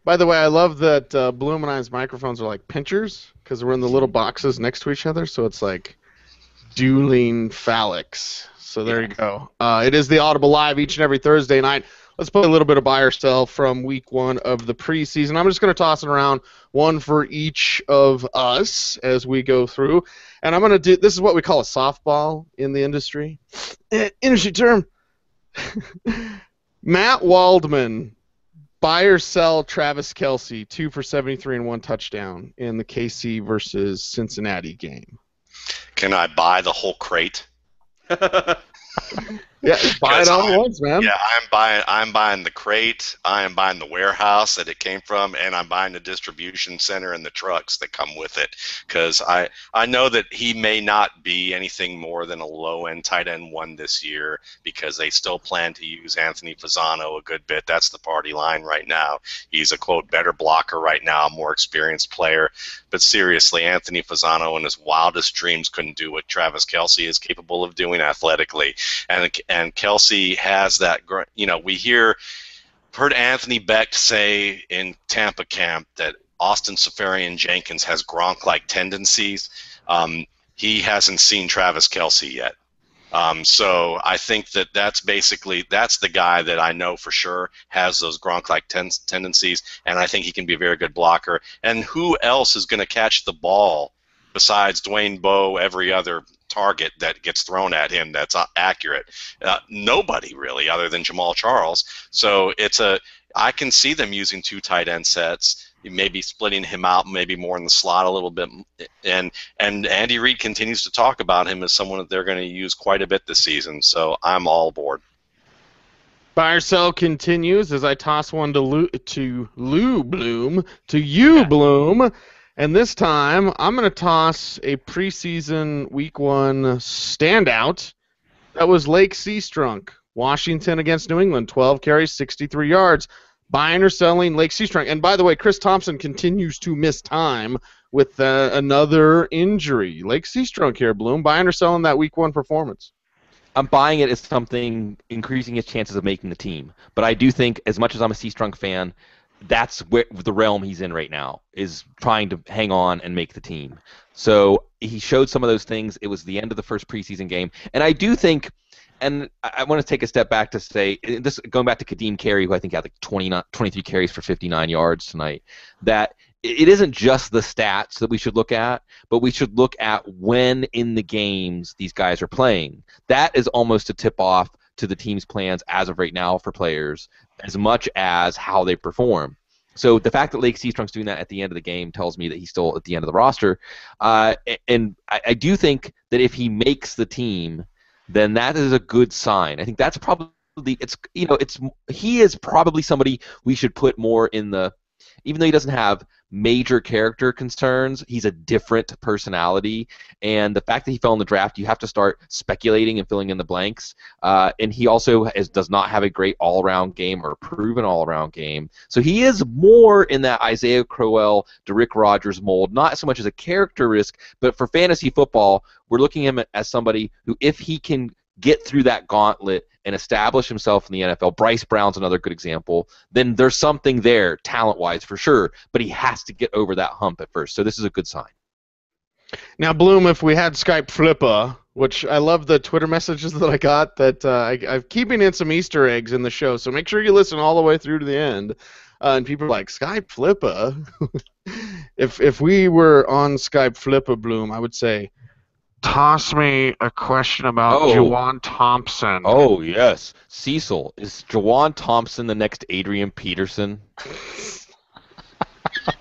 A: By the way, I love that Bloom and I's microphones are like pinchers because we're in the little boxes next to each other, so it's like dueling phallics. So there you go. It is the Audible Live each and every Thursday night. Let's play a little bit of buy or sell from week 1 of the preseason. I'm just going to toss it around, one for each of us as we go through. And I'm going to do, this is what we call a softball in the industry. Industry term. Matt Waldman, buy or sell Travis Kelce, 2 for 73 and 1 touchdown in the KC versus Cincinnati game.
C: Can I buy the whole crate?
A: Yeah, buy it all at once, man.
C: Yeah, I'm buying the crate, I am buying the warehouse that it came from, and I'm buying the distribution center and the trucks that come with it. Because I know that he may not be anything more than a low-end tight end one this year, because they still plan to use Anthony Fasano a good bit. That's the party line right now. He's a, quote, better blocker right now, a more experienced player. But seriously, Anthony Fasano in his wildest dreams couldn't do what Travis Kelce is capable of doing athletically. And Kelce has that, heard Anthony Beck say in Tampa camp that Austin Seferian-Jenkins has Gronk-like tendencies. He hasn't seen Travis Kelce yet. So I think that's the guy that I know for sure has those Gronk-like tendencies, and I think he can be a very good blocker. And who else is going to catch the ball besides Dwayne Bowe every other target that gets thrown at him that's accurate? Nobody really, other than Jamal Charles. So I can see them using 2 tight end sets, maybe splitting him out, maybe more in the slot a little bit. And Andy Reid continues to talk about him as someone that they're going to use quite a bit this season. So I'm all aboard.
A: Buy or sell continues as I toss one to Lou Bloom, to you, Bloom. And this time, I'm going to toss a preseason week 1 standout. That was Lake Seastrunk. Washington against New England, 12 carries, 63 yards. Buying or selling Lake Seastrunk. And by the way, Chris Thompson continues to miss time with another injury. Lake Seastrunk here, Bloom. Buying or selling that week 1 performance?
B: I'm buying it as something increasing his chances of making the team. But I do think, as much as I'm a Seastrunk fan, that's where the realm he's in right now, is trying to hang on and make the team. So he showed some of those things. It was the end of the first preseason game. And I do think, and I want to take a step back to say, this going back to Kadeem Carey, who I think had like 23 carries for 59 yards tonight, that it isn't just the stats that we should look at, but we should look at when in the games these guys are playing. That is almost a tip-off to the team's plans as of right now for players, as much as how they perform. So the fact that Lake Seastrunk's doing that at the end of the game tells me that he's still at the end of the roster. And I do think that if he makes the team, then that is a good sign. I think that's probably he is probably somebody we should put more in the, even though he doesn't have major character concerns, he's a different personality, and the fact that he fell in the draft, you have to start speculating and filling in the blanks. And he also does not have a great all-around game or proven all-around game, so he is more in that Isaiah Crowell, Derrick Rogers mold, not so much as a character risk, but for fantasy football, we're looking at him as somebody who, if he can get through that gauntlet and establish himself in the NFL, Bryce Brown's another good example, then there's something there talent-wise for sure, but he has to get over that hump at first. So this is a good sign.
A: Now, Bloom, if we had Skype Flippa, which I love the Twitter messages that I got, that I'm keeping in some Easter eggs in the show, so make sure you listen all the way through to the end. And people are like, Skype Flippa? If we were on Skype Flippa, Bloom, I would say, toss me a question about Juwan Thompson.
B: Oh, yes. Cecil, is Juwan Thompson the next Adrian Peterson?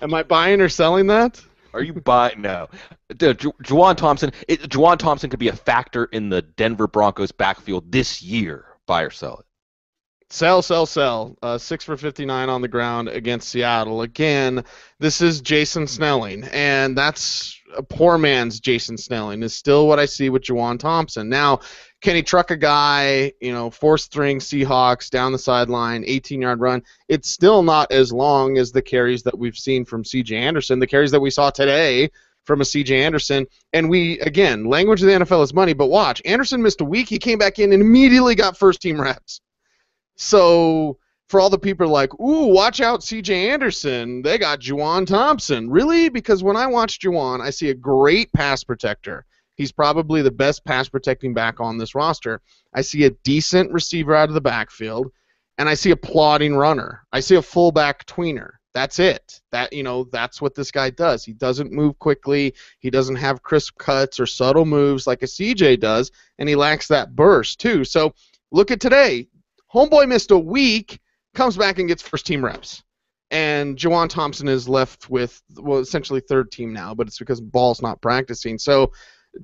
A: Am I buying or selling that?
B: Are you buying? No. Juwan Thompson could be a factor in the Denver Broncos backfield this year. Buy or sell it?
A: Sell. 6 for 59 on the ground against Seattle. Again, this is Jason Snelling, and that's a poor man's Jason Snelling is still what I see with Juwan Thompson. Now, can he truck a guy, 4th-string Seahawks down the sideline, 18-yard run? It's still not as long as the carries that we've seen from C.J. Anderson, the carries that we saw today from a C.J. Anderson. And again, language of the NFL is money, but watch. Anderson missed a week. He came back in and immediately got first-team reps. So for all the people like, ooh, watch out C.J. Anderson, they got Juwan Thompson. Really? Because when I watch Juwan, I see a great pass protector. He's probably the best pass protecting back on this roster. I see a decent receiver out of the backfield, and I see a plodding runner. I see a fullback tweener. That's it. That's what this guy does. He doesn't move quickly. He doesn't have crisp cuts or subtle moves like a CJ does, and he lacks that burst too. So look at today. Homeboy missed a week, comes back and gets first-team reps. And Juwan Thompson is left with, essentially third team now, but it's because Ball's not practicing. So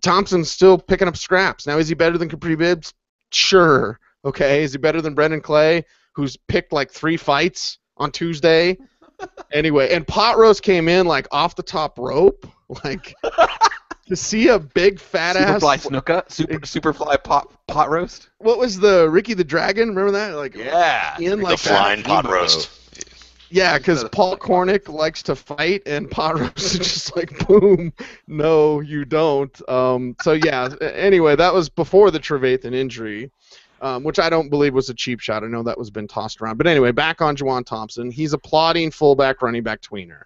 A: Thompson's still picking up scraps. Now, is he better than Capri Bibbs? Sure. Okay. Is he better than Brendan Clay, who's picked like 3 fights on Tuesday? Anyway, and Pot Roast came in like off the top rope. Like, to see a big fat ass
B: Superfly pot roast.
A: What was the Ricky the Dragon? Remember that? Like,
B: yeah,
A: in
C: The
A: like
C: flying
A: that.
C: pot roast.
A: Yeah, because Paul Cornick likes to fight, and Pot Roast is just like, boom, no, you don't. So yeah. Anyway, that was before the Trevathan injury, which I don't believe was a cheap shot. I know that was been tossed around. But anyway, back on Juwan Thompson. He's a plodding fullback, running back tweener.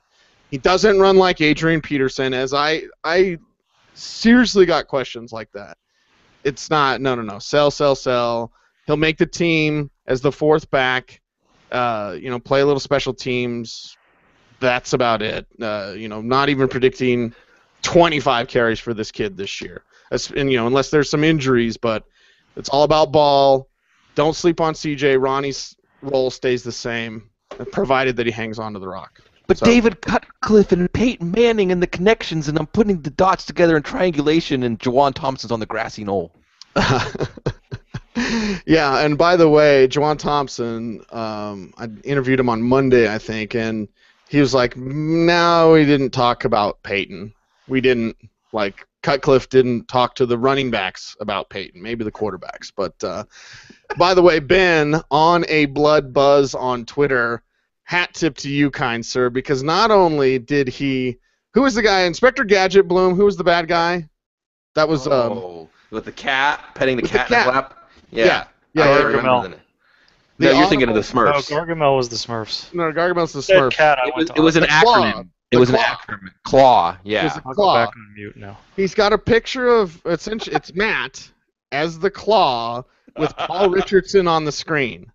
A: He doesn't run like Adrian Peterson, as I seriously got questions like that. It's not, no. Sell. He'll make the team as the 4th back, play a little special teams. That's about it. Not even predicting 25 carries for this kid this year. And, unless there's some injuries, but it's all about ball. Don't sleep on CJ. Ronnie's role stays the same, provided that he hangs on to the rock.
B: But David Cutcliffe and Peyton Manning and the connections, and I'm putting the dots together in triangulation, and Juwan Thompson's on the grassy knoll.
A: Yeah, and by the way, Juwan Thompson, I interviewed him on Monday, I think, and he was like, no, we didn't talk about Peyton. We didn't, Cutcliffe didn't talk to the running backs about Peyton, maybe the quarterbacks. But, by the way, Ben, on a Blood Buzz on Twitter, hat tip to you, kind sir, because not only did he... Who was the guy? Inspector Gadget Bloom. Who was the bad guy? That was...
B: with the cat, petting the cat in his lap?
A: Yeah.
D: Gargamel.
B: No, you're thinking of the Smurfs.
D: No, Gargamel was the Smurfs.
A: No, Gargamel's the Smurfs.
D: Cat,
B: it was an acronym. It was an acronym. Claw, yeah.
D: I'll go back on mute now.
A: He's got a picture of... Essentially, it's Matt as the Claw with Paul Richardson on the screen.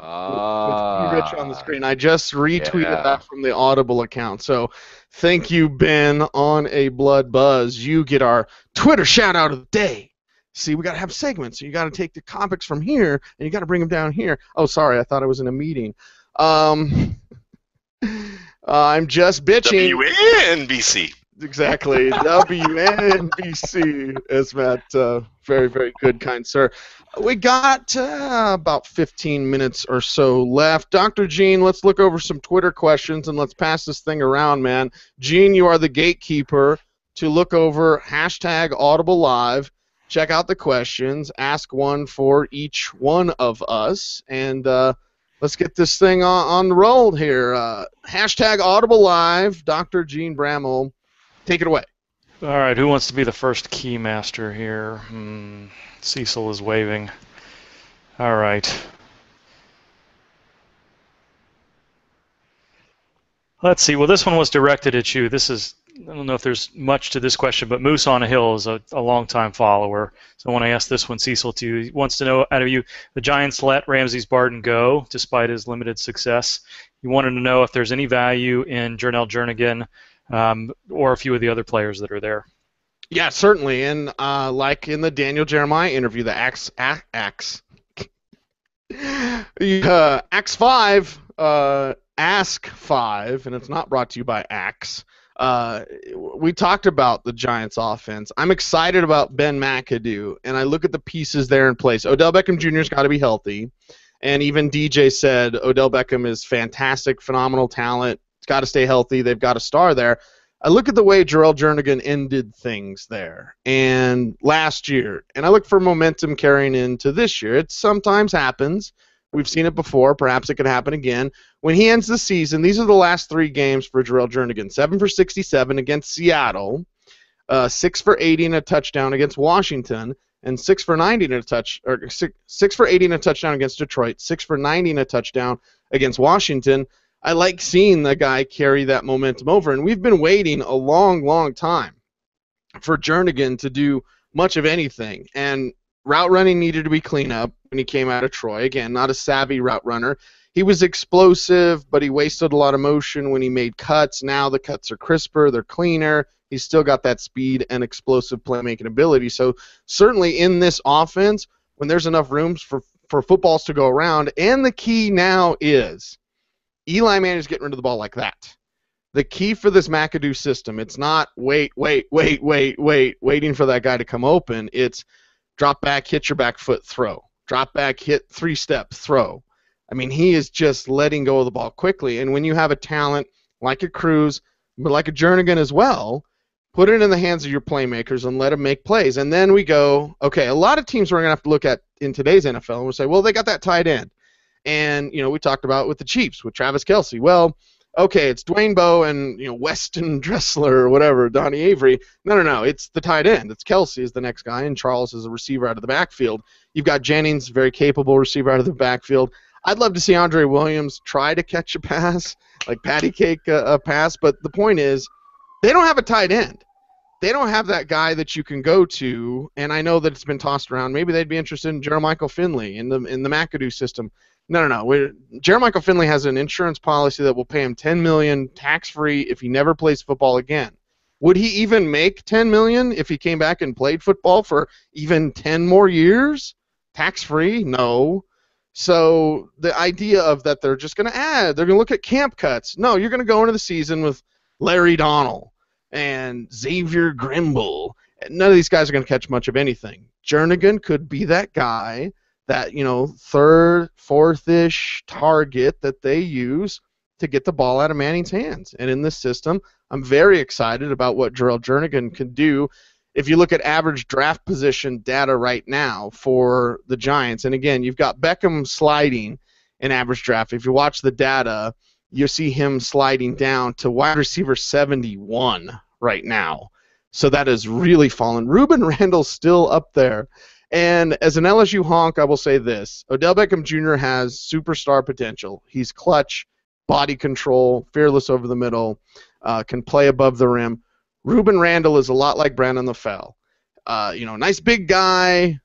A: With Rich on the screen. I just retweeted that from the Audible account. So thank you, Ben, on a Blood Buzz. You get our Twitter shout out of the day. See, we got to have segments. So you got to take the topics from here and you got to bring them down here. Oh, sorry, I thought I was in a meeting. I'm just bitching.
C: WNBC.
A: Exactly. WNBC, as Matt, very, very good, kind sir. We got about 15 minutes or so left. Dr. Gene, let's look over some Twitter questions and let's pass this thing around, man. Gene, you are the gatekeeper to look over hashtag Audible Live. Check out the questions. Ask one for each one of us. And let's get this thing on the roll here. Hashtag Audible Live. Dr. Gene Bramall, take it away.
D: All right, who wants to be the first keymaster here? Cecil is waving. All right. Let's see. Well, this one was directed at you. This is, I don't know if there's much to this question, but Moose on a Hill is a longtime follower. So when I asked this one, Cecil, to you, he wants to know out of you, the Giants let Ramses Barden go despite his limited success. He wanted to know if there's any value in Jernell Jernigan or a few of the other players that are there.
A: Yeah, certainly. And like in the Daniel Jeremiah interview, the Axe 5, Ask 5, and it's not brought to you by Axe. We talked about the Giants offense. I'm excited about Ben McAdoo, and I look at the pieces there in place. Odell Beckham Jr.'s got to be healthy, and even DJ said Odell Beckham is fantastic, phenomenal talent. He's got to stay healthy. They've got a star there. I look at the way Jernell Jernigan ended things there and last year, and I look for momentum carrying into this year. It sometimes happens. We've seen it before. Perhaps it could happen again. When he ends the season, these are the last 3 games for Jernell Jernigan. 7 for 67 against Seattle, 6 for 80 and a touchdown against Washington, and 6 for 90 and a touch, or 6 for 80 and a touchdown against Detroit, 6 for 90 and a touchdown against Washington. I like seeing the guy carry that momentum over, and we've been waiting a long, long time for Jernigan to do much of anything, and route running needed to be cleaned up when he came out of Troy. Again, not a savvy route runner. He was explosive, but he wasted a lot of motion when he made cuts. Now the cuts are crisper, they're cleaner. He's still got that speed and explosive playmaking ability. So certainly in this offense, when there's enough rooms for footballs to go around, and the key now is Eli Manning's getting rid of the ball like that. The key for this McAdoo system, it's not waiting for that guy to come open. It's drop back, hit your back foot, throw. Drop back, hit 3-step, throw. I mean, he is just letting go of the ball quickly. And when you have a talent like a Cruz, but like a Jernigan as well, put it in the hands of your playmakers and let them make plays. And then we go, okay, a lot of teams we're going to have to look at in today's NFL and we'll say, well, they got that tight end. And, we talked about with the Chiefs, with Travis Kelce. Well, okay, it's Dwayne Bowe and, Weston Dressler or whatever, Donnie Avery. No, it's the tight end. It's Kelce is the next guy, and Charles is a receiver out of the backfield. You've got Jennings, very capable receiver out of the backfield. I'd love to see Andre Williams try to catch a pass, like patty cake a pass, but the point is they don't have a tight end. They don't have that guy that you can go to, and I know that it's been tossed around. Maybe they'd be interested in Jermichael Finley in the McAdoo system. No. Jermichael Finley has an insurance policy that will pay him $10 million tax-free if he never plays football again. Would he even make $10 million if he came back and played football for even 10 more years? Tax-free? No. So the idea of that they're just going to add, they're going to look at camp cuts. No, you're going to go into the season with Larry Donnell and Xavier Grimble. None of these guys are going to catch much of anything. Jernigan could be that guy, that third, fourth-ish target that they use to get the ball out of Manning's hands. And in this system, I'm very excited about what Jarrell Jernigan can do. If you look at average draft position data right now for the Giants, and again, you've got Beckham sliding in average draft. If you watch the data, you see him sliding down to wide receiver 71 right now. So that has really fallen. Ruben Randall's still up there. And as an LSU honk, I will say this. Odell Beckham Jr. has superstar potential. He's clutch, body control, fearless over the middle, can play above the rim. Ruben Randall is a lot like Brandon LaFell. Nice big guy,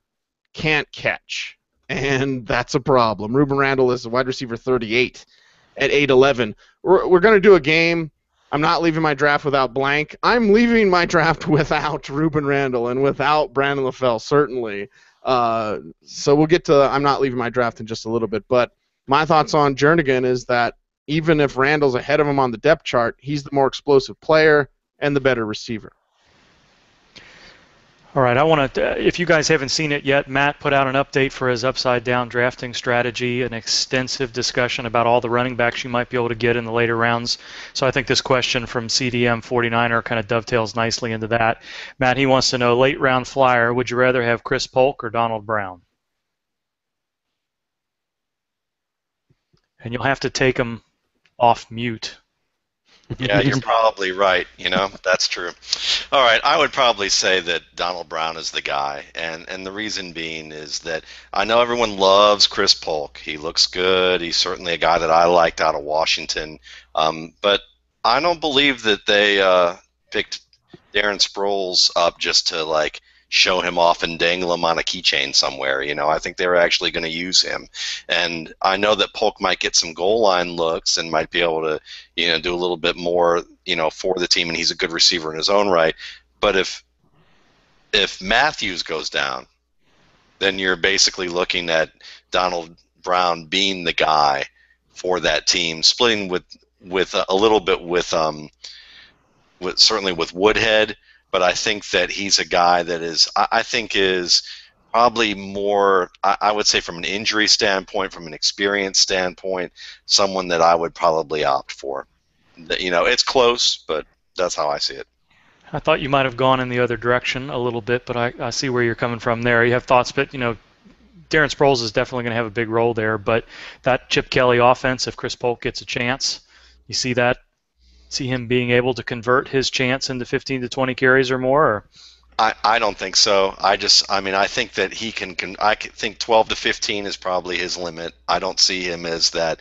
A: can't catch. And that's a problem. Ruben Randall is a wide receiver 38 at 8'11". We're going to do a game. I'm not leaving my draft without blank. I'm leaving my draft without Ruben Randall and without Brandon LaFell, certainly. So we'll get to I'm not leaving my draft in just a little bit. But my thoughts on Jernigan is that even if Randall's ahead of him on the depth chart, he's the more explosive player and the better receiver.
D: All right, I want to, if you guys haven't seen it yet, Matt put out an update for his upside-down drafting strategy, an extensive discussion about all the running backs you might be able to get in the later rounds. So I think this question from CDM 49er kind of dovetails nicely into that. Matt, he wants to know, late round flyer, would you rather have Chris Polk or Donald Brown? And you'll have to take him off mute.
C: Yeah, you're probably right. That's true. All right, I would probably say that Donald Brown is the guy, and the reason being is that I know everyone loves Chris Polk. He looks good. He's certainly a guy that I liked out of Washington, but I don't believe that they picked Darren Sproles up just to show him off and dangle him on a keychain somewhere. I think they were actually going to use him. And I know that Polk might get some goal line looks and might be able to, do a little bit more, for the team, and he's a good receiver in his own right. But if Matthews goes down, then you're basically looking at Donald Brown being the guy for that team, splitting with a little bit with certainly with Woodhead. But I think that he's a guy that is probably more, I would say from an injury standpoint, from an experience standpoint, someone that I would probably opt for. It's close, but that's how I see it.
D: I thought you might have gone in the other direction a little bit, but I see where you're coming from there. You have thoughts, but, Darren Sproles is definitely going to have a big role there. But that Chip Kelly offense, if Chris Polk gets a chance, you see that? See him being able to convert his chance into 15 to 20 carries or more? Or?
C: I don't think so. I think that he can. I think 12 to 15 is probably his limit. I don't see him as that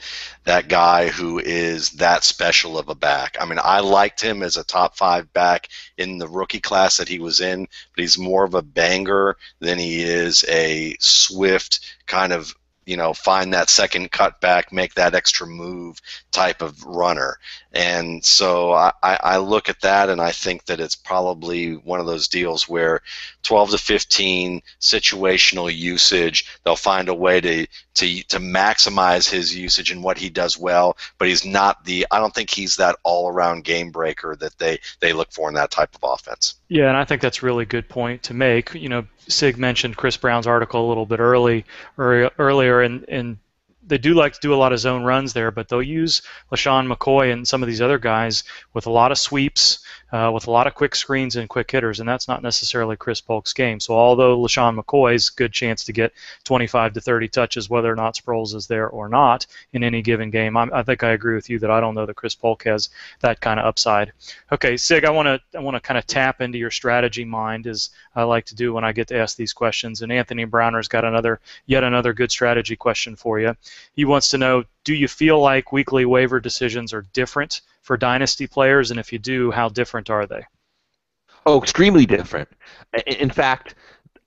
C: guy who is that special of a back. I liked him as a top 5 back in the rookie class that he was in, but he's more of a banger than he is a swift kind of find that second cutback, make that extra move type of runner. And so I look at that, and I think that it's probably one of those deals where 12 to 15 situational usage, they'll find a way to maximize his usage and what he does well, but I don't think he's that all-around game breaker that they look for in that type of offense.
D: Yeah, and I think that's a really good point to make. Sig mentioned Chris Brown's article a little bit earlier, and they do like to do a lot of zone runs there, but they'll use LaShawn McCoy and some of these other guys with a lot of sweeps, with a lot of quick screens and quick hitters, and that's not necessarily Chris Polk's game. So although LaShawn McCoy's good chance to get 25 to 30 touches, whether or not Sproles is there or not in any given game, I think I agree with you that I don't know that Chris Polk has that kind of upside. Okay, Sig, I want to kind of tap into your strategy mind, as I like to do when I get to ask these questions, and Anthony Browner's got yet another good strategy question for you. He wants to know, do you feel like weekly waiver decisions are different for Dynasty players, and if you do, how different are they?
B: Oh, extremely different. In fact,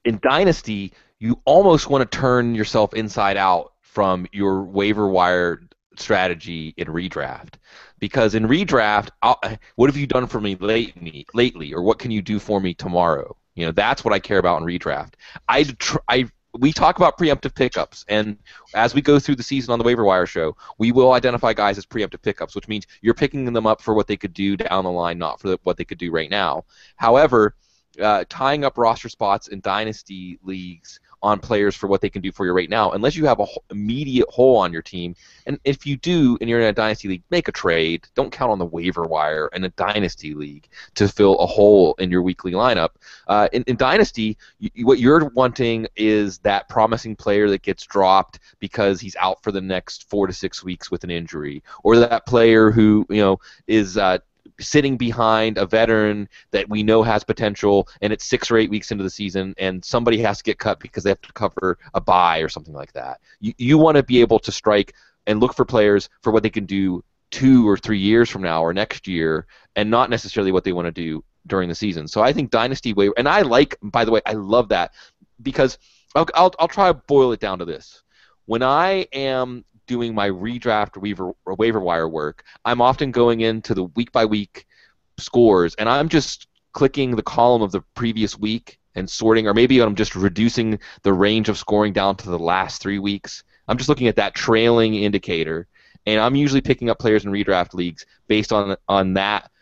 B: in Dynasty, you almost want to turn yourself inside out from your waiver wire strategy in redraft. Because in redraft, what have you done for me lately, or what can you do for me tomorrow? That's what I care about in redraft. We talk about preemptive pickups, and as we go through the season on the Waiver Wire show, we will identify guys as preemptive pickups, which means you're picking them up for what they could do down the line, not for what they could do right now. However, tying up roster spots in Dynasty leagues on players for what they can do for you right now, unless you have an immediate hole on your team, and if you do and you're in a Dynasty league, make a trade. Don't count on the Waiver Wire in a Dynasty league to fill a hole in your weekly lineup. In Dynasty, what you're wanting is that promising player that gets dropped because he's out for the next 4 to 6 weeks with an injury, or that player who is sitting behind a veteran that we know has potential, and it's 6 or 8 weeks into the season, and somebody has to get cut because they have to cover a bye or something like that. You want to be able to strike and look for players for what they can do 2 or 3 years from now or next year, and not necessarily what they want to do during the season. So I think Dynasty waiver, and by the way, I love that, because I'll try to boil it down to this. When I am doing my redraft waiver wire work, I'm often going into the week-by-week scores, and I'm just clicking the column of the previous week and sorting, or maybe I'm just reducing the range of scoring down to the last 3 weeks. I'm just looking at that trailing indicator, and I'm usually picking up players in redraft leagues based on that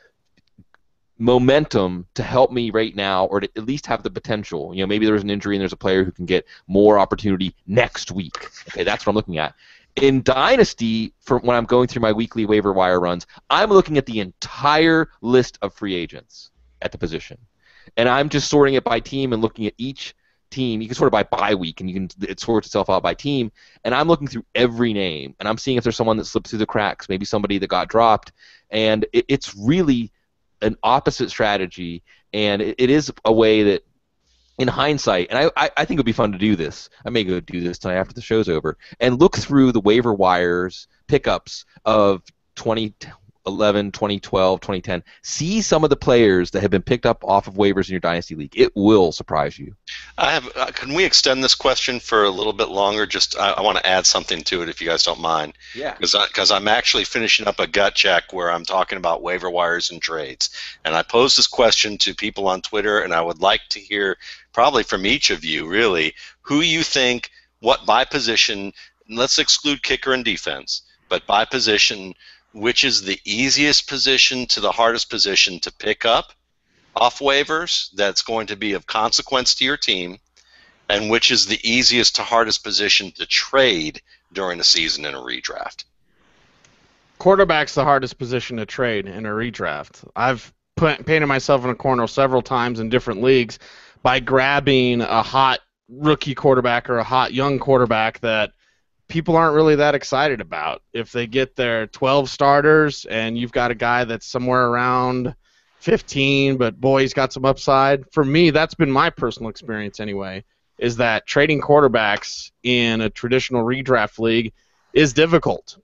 B: momentum to help me right now, or to at least have the potential. Maybe there's an injury and there's a player who can get more opportunity next week. Okay, that's what I'm looking at. In Dynasty, when I'm going through my weekly waiver wire runs, I'm looking at the entire list of free agents at the position, and I'm just sorting it by team and looking at each team. You can sort it by bye week, and it sorts itself out by team. And I'm looking through every name, and I'm seeing if there's someone that slipped through the cracks, maybe somebody that got dropped, and it's really an opposite strategy, and it is a way that, in hindsight, and I think it would be fun to do this. I may go do this tonight after the show's over, and look through the waiver wires pickups of 2011, 2012, 2010. See some of the players that have been picked up off of waivers in your Dynasty League. It will surprise you.
C: Can we extend this question for a little bit longer? I want to add something to it if you guys don't mind.
B: Yeah.
C: Because I'm actually finishing up a gut check where I'm talking about waiver wires and trades. And I posed this question to people on Twitter, and I would like to hear probably from each of you, really, who you think, what by position, let's exclude kicker and defense, but by position, which is the easiest position to the hardest position to pick up off waivers that's going to be of consequence to your team, and which is the easiest to hardest position to trade during a season in a redraft.
A: Quarterback's the hardest position to trade in a redraft. I've painted myself in a corner several times in different leagues by grabbing a hot rookie quarterback or a hot young quarterback that people aren't really that excited about. If they get their 12 starters and you've got a guy that's somewhere around 15, but boy, he's got some upside. For me, that's been my personal experience anyway, is that trading quarterbacks in a traditional redraft league is difficult.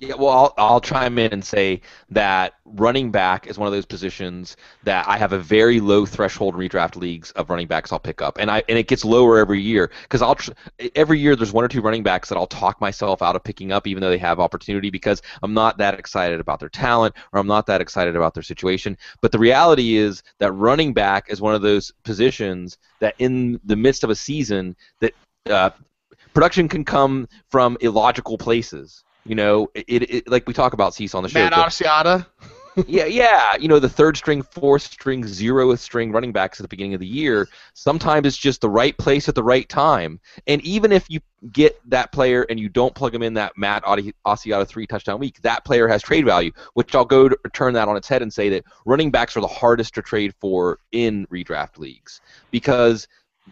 B: Yeah, well, I'll chime in and say that running back is one of those positions that I have a very low threshold in redraft leagues of running backs I'll pick up, and it gets lower every year because every year there's one or two running backs that I'll talk myself out of picking up even though they have opportunity because I'm not that excited about their talent or I'm not that excited about their situation. But the reality is that running back is one of those positions that in the midst of a season that production can come from illogical places. Like we talk about Cease on the show.
A: Matt Asiata.
B: Yeah. The third string, fourth string, zeroth string running backs at the beginning of the year, sometimes it's just the right place at the right time. And even if you get that player and you don't plug him in that Matt Asiata 3-touchdown week, that player has trade value, which I'll go to turn that on its head and say that running backs are the hardest to trade for in redraft leagues because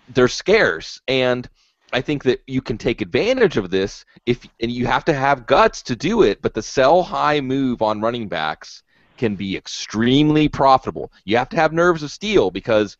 B: they're scarce. And I think that you can take advantage of this and you have to have guts to do it, but the sell high move on running backs can be extremely profitable. You have to have nerves of steel because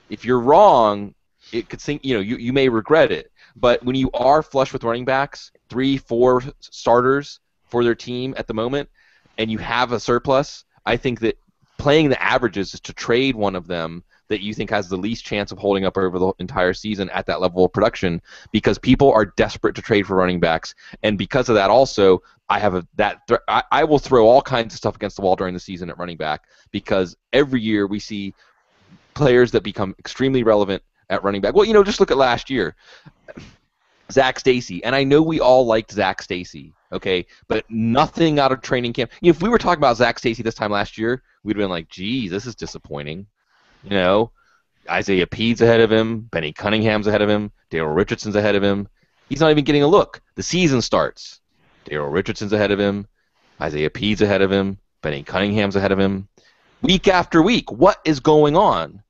B: if you're wrong, it could sink, you may regret it. But when you are flush with running backs, 3-4 starters for their team at the moment, and you have a surplus, I think that playing the averages is to trade one of them that you think has the least chance of holding up over the entire season at that level of production because people are desperate to trade for running backs. And because of that also, I will throw all kinds of stuff against the wall during the season at running back because every year we see players that become extremely relevant at running back. Well, just look at last year. Zach Stacy, and I know we all liked Zach Stacy, okay, but nothing out of training camp. If we were talking about Zach Stacy this time last year, we'd have been like, geez, this is disappointing. Isaiah Pede's ahead of him, Benny Cunningham's ahead of him, Daryl Richardson's ahead of him. He's not even getting a look. The season starts. Daryl Richardson's ahead of him, Isaiah Pede's ahead of him, Benny Cunningham's ahead of him. Week after week, what is going on?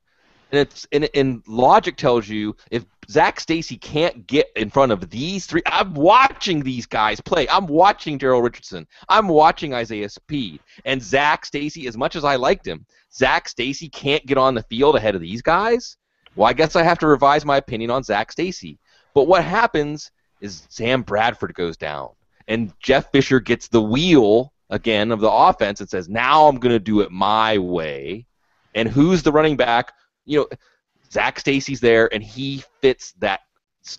B: And logic tells you if Zach Stacy can't get in front of these three, I'm watching these guys play. I'm watching Daryl Richardson. I'm watching Isaiah Pede. And Zach Stacy, as much as I liked him, Zach Stacy can't get on the field ahead of these guys? Well, I guess I have to revise my opinion on Zach Stacy. But what happens is Sam Bradford goes down, and Jeff Fisher gets the wheel again of the offense and says, now I'm going to do it my way. And who's the running back? Zach Stacy's there, and he fits that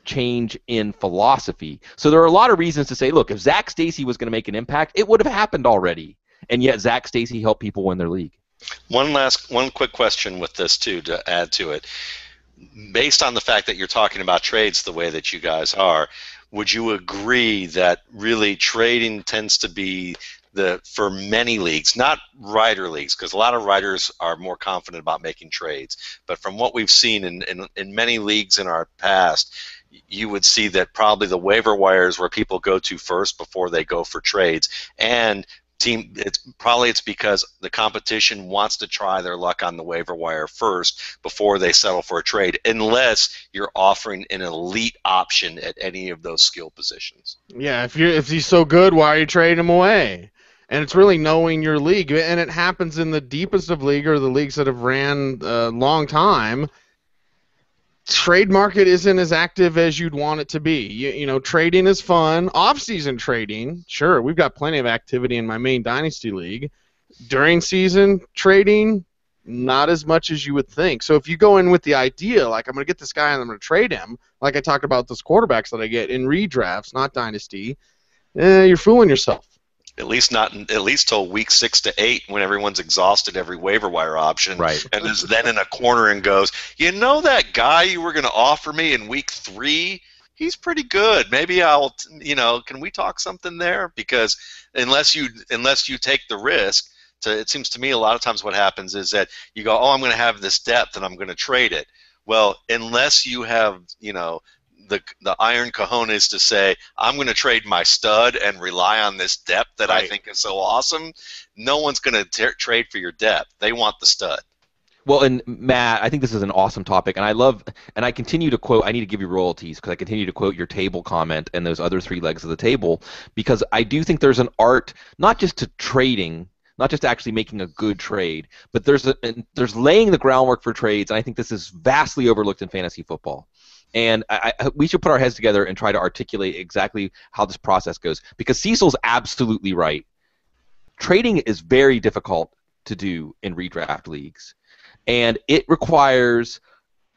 B: change in philosophy. So there are a lot of reasons to say, look, if Zach Stacy was going to make an impact, it would have happened already. And yet Zach Stacy helped people win their league.
C: One quick question with this too to add to it. Based on the fact that you're talking about trades the way that you guys are, would you agree that really trading tends to be for many leagues, not writer leagues, because a lot of writers are more confident about making trades, but from what we've seen in many leagues in our past, you would see that probably the waiver wires where people go to first before they go for trades, and it's because the competition wants to try their luck on the waiver wire first before they settle for a trade, unless you're offering an elite option at any of those skill positions.
A: Yeah, if he's so good, why are you trading him away? And it's really knowing your league, and it happens in the deepest of league or the leagues that have ran a long time. Trade market isn't as active as you'd want it to be. Trading is fun. Off-season trading, sure, we've got plenty of activity in my main dynasty league. During season trading, not as much as you would think. So if you go in with the idea, like I'm going to get this guy and I'm going to trade him, like I talked about those quarterbacks that I get in redrafts, not dynasty, you're fooling yourself.
C: At least till week 6 to 8 when everyone's exhausted every waiver wire option,
B: right,
C: and is then in a corner and goes, that guy you were going to offer me in week 3, he's pretty good. Maybe I'll, can we talk something there? Because unless you take the risk, it seems to me a lot of times what happens is that you go, I'm going to have this depth and I'm going to trade it. Well, unless you have, the iron cojones to say, I'm going to trade my stud and rely on this depth that I think is so awesome, no one's going to trade for your depth. They want the stud.
B: Well, and Matt, I think this is an awesome topic, and I continue to quote, I need to give you royalties because I continue to quote your table comment and those other 3 legs of the table, because I do think there's an art, not just to trading, not just actually making a good trade, but there's laying the groundwork for trades, and I think this is vastly overlooked in fantasy football. And we should put our heads together and try to articulate exactly how this process goes. Because Cecil's absolutely right. Trading is very difficult to do in redraft leagues. And it requires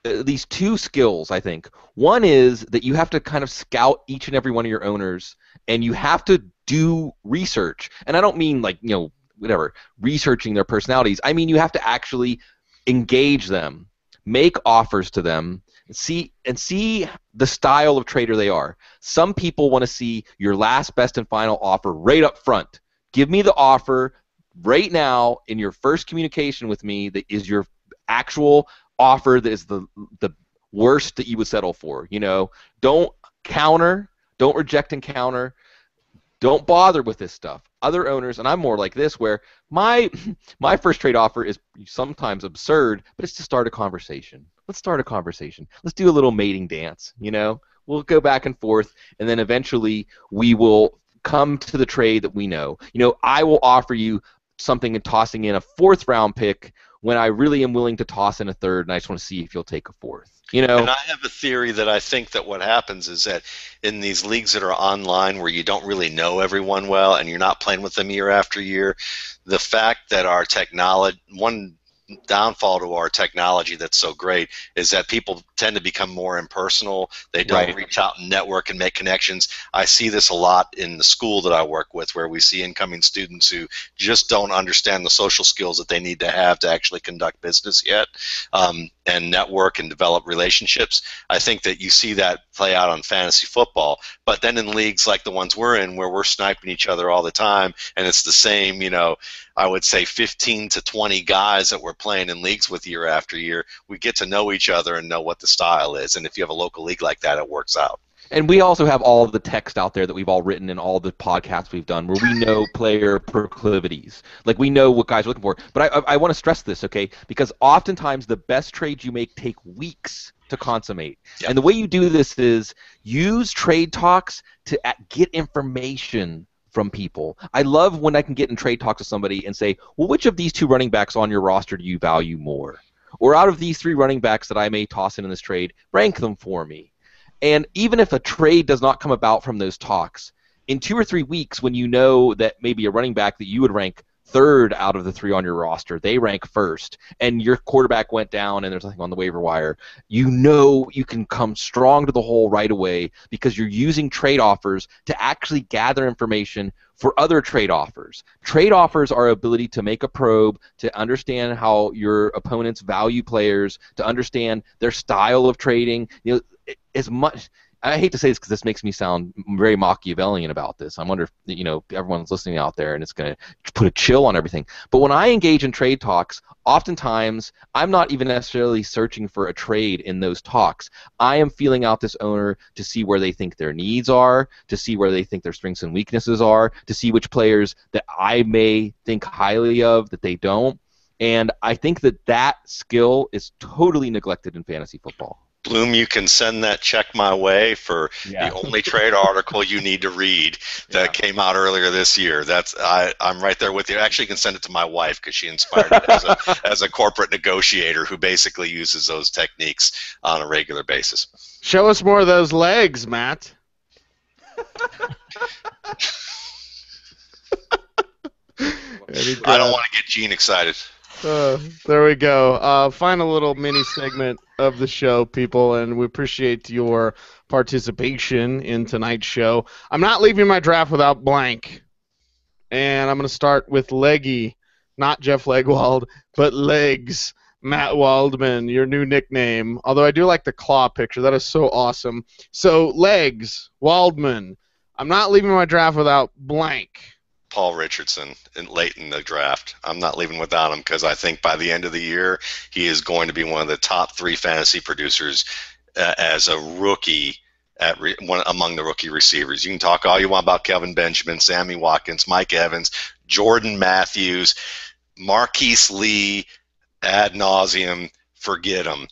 B: at least two skills, I think. One is that you have to kind of scout each and every one of your owners, and you have to do research. And I don't mean like, whatever, researching their personalities. I mean you have to actually engage them, make offers to them, see the style of trader they are. Some people want to see your last, best, and final offer right up front. Give me the offer right now in your first communication with me that is your actual offer that is the worst that you would settle for. Don't counter, don't reject and counter. Don't bother with this stuff. Other owners, and I'm more like this, where my first trade offer is sometimes absurd, but it's to start a conversation. Let's start a conversation. Let's do a little mating dance. We'll go back and forth, and then eventually we will come to the trade that we know. I will offer you something and tossing in a 4th round pick when I really am willing to toss in a 3rd, and I just want to see if you'll take a 4th.
C: And I have a theory that I think that what happens is that in these leagues that are online where you don't really know everyone well and you're not playing with them year after year, the fact that our technology, one downfall to our technology that's so great is that people tend to become more impersonal. They don't reach out and network and make connections. I see this a lot in the school that I work with, where we see incoming students who just don't understand the social skills that they need to have to actually conduct business yet, and network and develop relationships. I think that you see that play out on fantasy football, but then in leagues like the ones we're in, where we're sniping each other all the time, and it's the same, I would say 15 to 20 guys that we're playing in leagues with year after year, we get to know each other and know what the style is. And if you have a local league like that, it works out.
B: And we also have all of the text out there that we've all written in all the podcasts we've done where we know player proclivities. Like, we know what guys are looking for. But I want to stress this, okay? Because oftentimes the best trades you make take weeks to consummate. Yep. And the way you do this is use trade talks to get information from people. I love when I can get in trade talks with somebody and say, well, which of these 2 running backs on your roster do you value more? Or out of these 3 running backs that I may toss in this trade, rank them for me. And even if a trade does not come about from those talks, in 2 or 3 weeks when you know that maybe a running back that you would rank 3rd out of the 3 on your roster, they rank 1st, and your quarterback went down and there's nothing on the waiver wire, you can come strong to the hole right away because you're using trade offers to actually gather information for other trade offers. Trade offers are ability to make a probe, to understand how your opponents value players, to understand their style of trading. As much, I hate to say this because this makes me sound very Machiavellian about this. I wonder if everyone's listening out there and it's going to put a chill on everything. But when I engage in trade talks, oftentimes I'm not even necessarily searching for a trade in those talks. I am feeling out this owner to see where they think their needs are, to see where they think their strengths and weaknesses are, to see which players that I may think highly of that they don't. And I think that skill is totally neglected in fantasy football.
C: Bloom, you can send that check my way for the only trade article you need to read that came out earlier this year. I'm right there with you. Actually, you can send it to my wife because she inspired it as a corporate negotiator who basically uses those techniques on a regular basis.
A: Show us more of those legs, Matt.
C: I don't want to get Gene excited.
A: There we go. Final little mini segment of the show, people, and we appreciate your participation in tonight's show. I'm not leaving my draft without blank, and I'm going to start with Leggy, not Jeff Legwald, but Legs, Matt Waldman, your new nickname, although I do like the claw picture. That is so awesome. So, Legs, Waldman, I'm not leaving my draft without blank.
C: Paul Richardson late in the draft. I'm not leaving without him because I think by the end of the year he is going to be one of the top 3 fantasy producers as a rookie among the rookie receivers. You can talk all you want about Kelvin Benjamin, Sammy Watkins, Mike Evans, Jordan Matthews, Marquise Lee, ad nauseum. Forget him.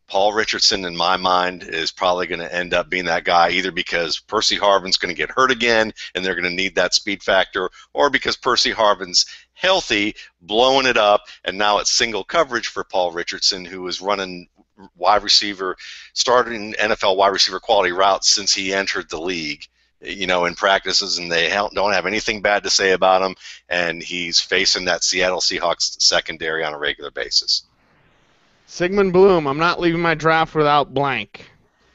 C: Paul Richardson, in my mind, is probably going to end up being that guy either because Percy Harvin's going to get hurt again and they're going to need that speed factor, or because Percy Harvin's healthy, blowing it up, and now it's single coverage for Paul Richardson, who is running wide receiver, starting NFL wide receiver quality routes since he entered the league. In practices, and they don't have anything bad to say about him, and he's facing that Seattle Seahawks secondary on a regular basis.
A: Sigmund Bloom, I'm not leaving my draft without blank.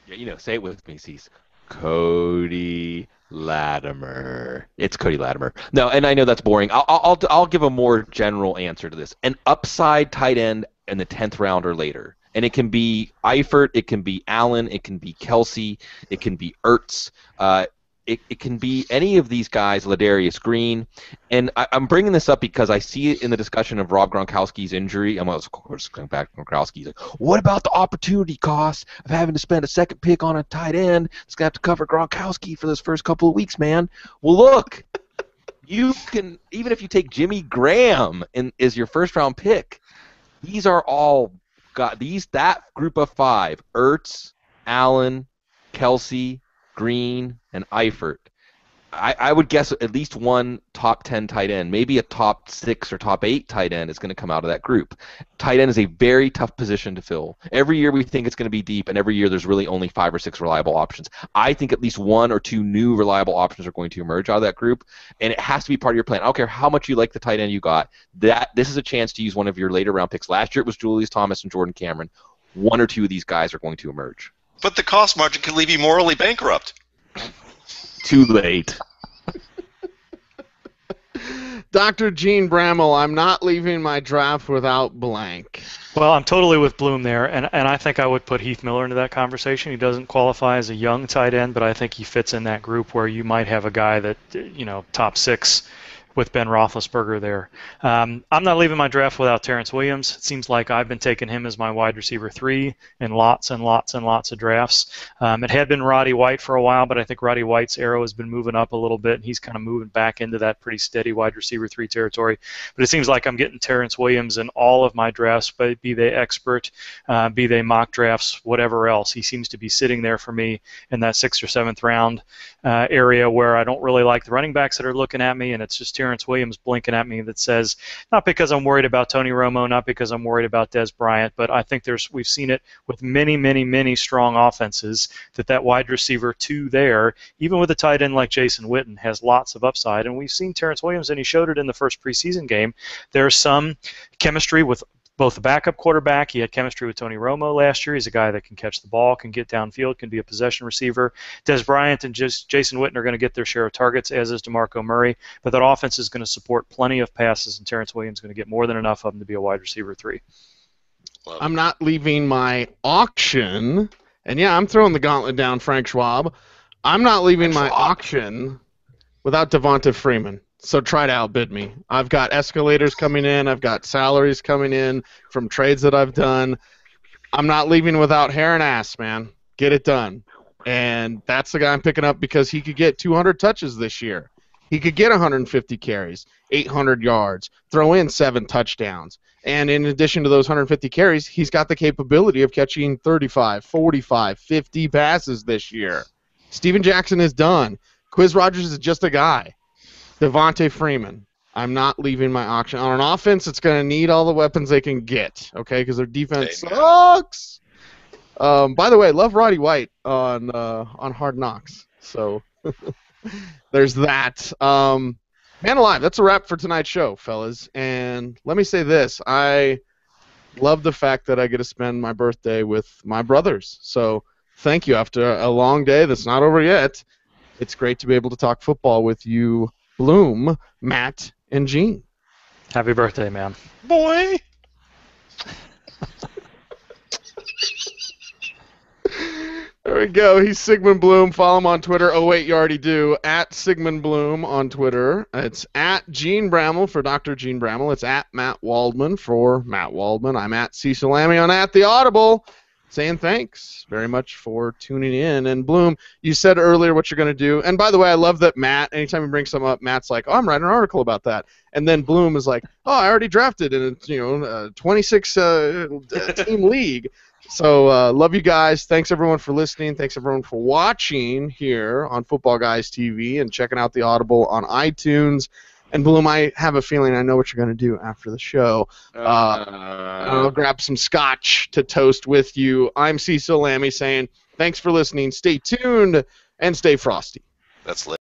B: Yeah, say it with me, Cease. Cody Latimer. It's Cody Latimer. No, and I know that's boring. I'll give a more general answer to this. An upside tight end in the 10th round or later. And it can be Eifert, it can be Allen, it can be Kelsey, it can be Ertz. It can be any of these guys, Ladarius Green. And I'm bringing this up because I see it in the discussion of Rob Gronkowski's injury. I'm of course going back to Gronkowski. He's like, what about the opportunity cost of having to spend a second pick on a tight end that's going to have to cover Gronkowski for those first couple of weeks, man? Well, look, you can, even if you take Jimmy Graham as your first-round pick, these are all got that group of 5, Ertz, Allen, Kelsey, Green, and Eifert. I would guess at least one top 10 tight end, maybe a top 6 or top 8 tight end is going to come out of that group. Tight end is a very tough position to fill. Every year we think it's going to be deep, and every year there's really only 5 or 6 reliable options. I think at least 1 or 2 new reliable options are going to emerge out of that group, and it has to be part of your plan. I don't care how much you like the tight end you got. This is a chance to use one of your later round picks. Last year it was Julius Thomas and Jordan Cameron. 1 or 2 of these guys are going to emerge.
C: But the cost margin can leave you morally bankrupt.
B: Too late.
A: Dr. Gene Bramall, I'm not leaving my draft without blank.
D: Well, I'm totally with Bloom there, and I think I would put Heath Miller into that conversation. He doesn't qualify as a young tight end, but I think he fits in that group where you might have a guy that, top 6 with Ben Roethlisberger there. I'm not leaving my draft without Terrence Williams. It seems like I've been taking him as my wide receiver 3 in lots and lots and lots of drafts. It had been Roddy White for a while, but I think Roddy White's arrow has been moving up a little bit, and he's kind of moving back into that pretty steady wide receiver 3 territory. But it seems like I'm getting Terrence Williams in all of my drafts, be they expert, be they mock drafts, whatever else. He seems to be sitting there for me in that 6th or 7th round area where I don't really like the running backs that are looking at me, and it's just Terrence Williams blinking at me that says, not because I'm worried about Tony Romo, not because I'm worried about Des Bryant, but I think we've seen it with many, many, many strong offenses that wide receiver 2 there, even with a tight end like Jason Witten, has lots of upside. And we've seen Terrence Williams, and he showed it in the first preseason game. There's some chemistry with both the backup quarterback. He had chemistry with Tony Romo last year. He's a guy that can catch the ball, can get downfield, can be a possession receiver. Des Bryant and Jason Witten are going to get their share of targets, as is DeMarco Murray. But that offense is going to support plenty of passes, and Terrence Williams is going to get more than enough of them to be a wide receiver 3.
A: I'm not leaving my auction, and yeah, I'm throwing the gauntlet down, Frank Schwab. I'm not leaving my auction without Devonta Freeman. So try to outbid me. I've got escalators coming in. I've got salaries coming in from trades that I've done. I'm not leaving without hair and ass, man. Get it done. And that's the guy I'm picking up because he could get 200 touches this year. He could get 150 carries, 800 yards, throw in 7 touchdowns. And in addition to those 150 carries, he's got the capability of catching 35, 45, 50 passes this year. Steven Jackson is done. Quiz Rogers is just a guy. Devonta Freeman. I'm not leaving my auction. On an offense, it's going to need all the weapons they can get, okay, because their defense sucks. By the way, love Roddy White on Hard Knocks. So there's that. Man alive, that's a wrap for tonight's show, fellas. And let me say this. I love the fact that I get to spend my birthday with my brothers. So thank you. After a long day that's not over yet, it's great to be able to talk football with you, Bloom, Matt, and Gene.
D: Happy birthday, man.
C: Boy!
A: There we go. He's Sigmund Bloom. Follow him on Twitter. Oh, wait, you already do. At Sigmund Bloom on Twitter. It's at Gene Bramall for Dr. Gene Bramall. It's at Matt Waldman for Matt Waldman. I'm at Cecil Lammy on At the Audible. Saying thanks very much for tuning in. And Bloom, you said earlier what you're going to do. And by the way, I love that Matt, anytime he brings something up, Matt's like, oh, I'm writing an article about that. And then Bloom is like, oh, I already drafted in a 26 team league. So love you guys. Thanks everyone for listening. Thanks everyone for watching here on Football Guys TV and checking out the Audible on iTunes. And Bloom, I have a feeling I know what you're going to do after the show. I'll grab some scotch to toast with you. I'm Cecil Lammy saying thanks for listening. Stay tuned and stay frosty.
C: That's lit.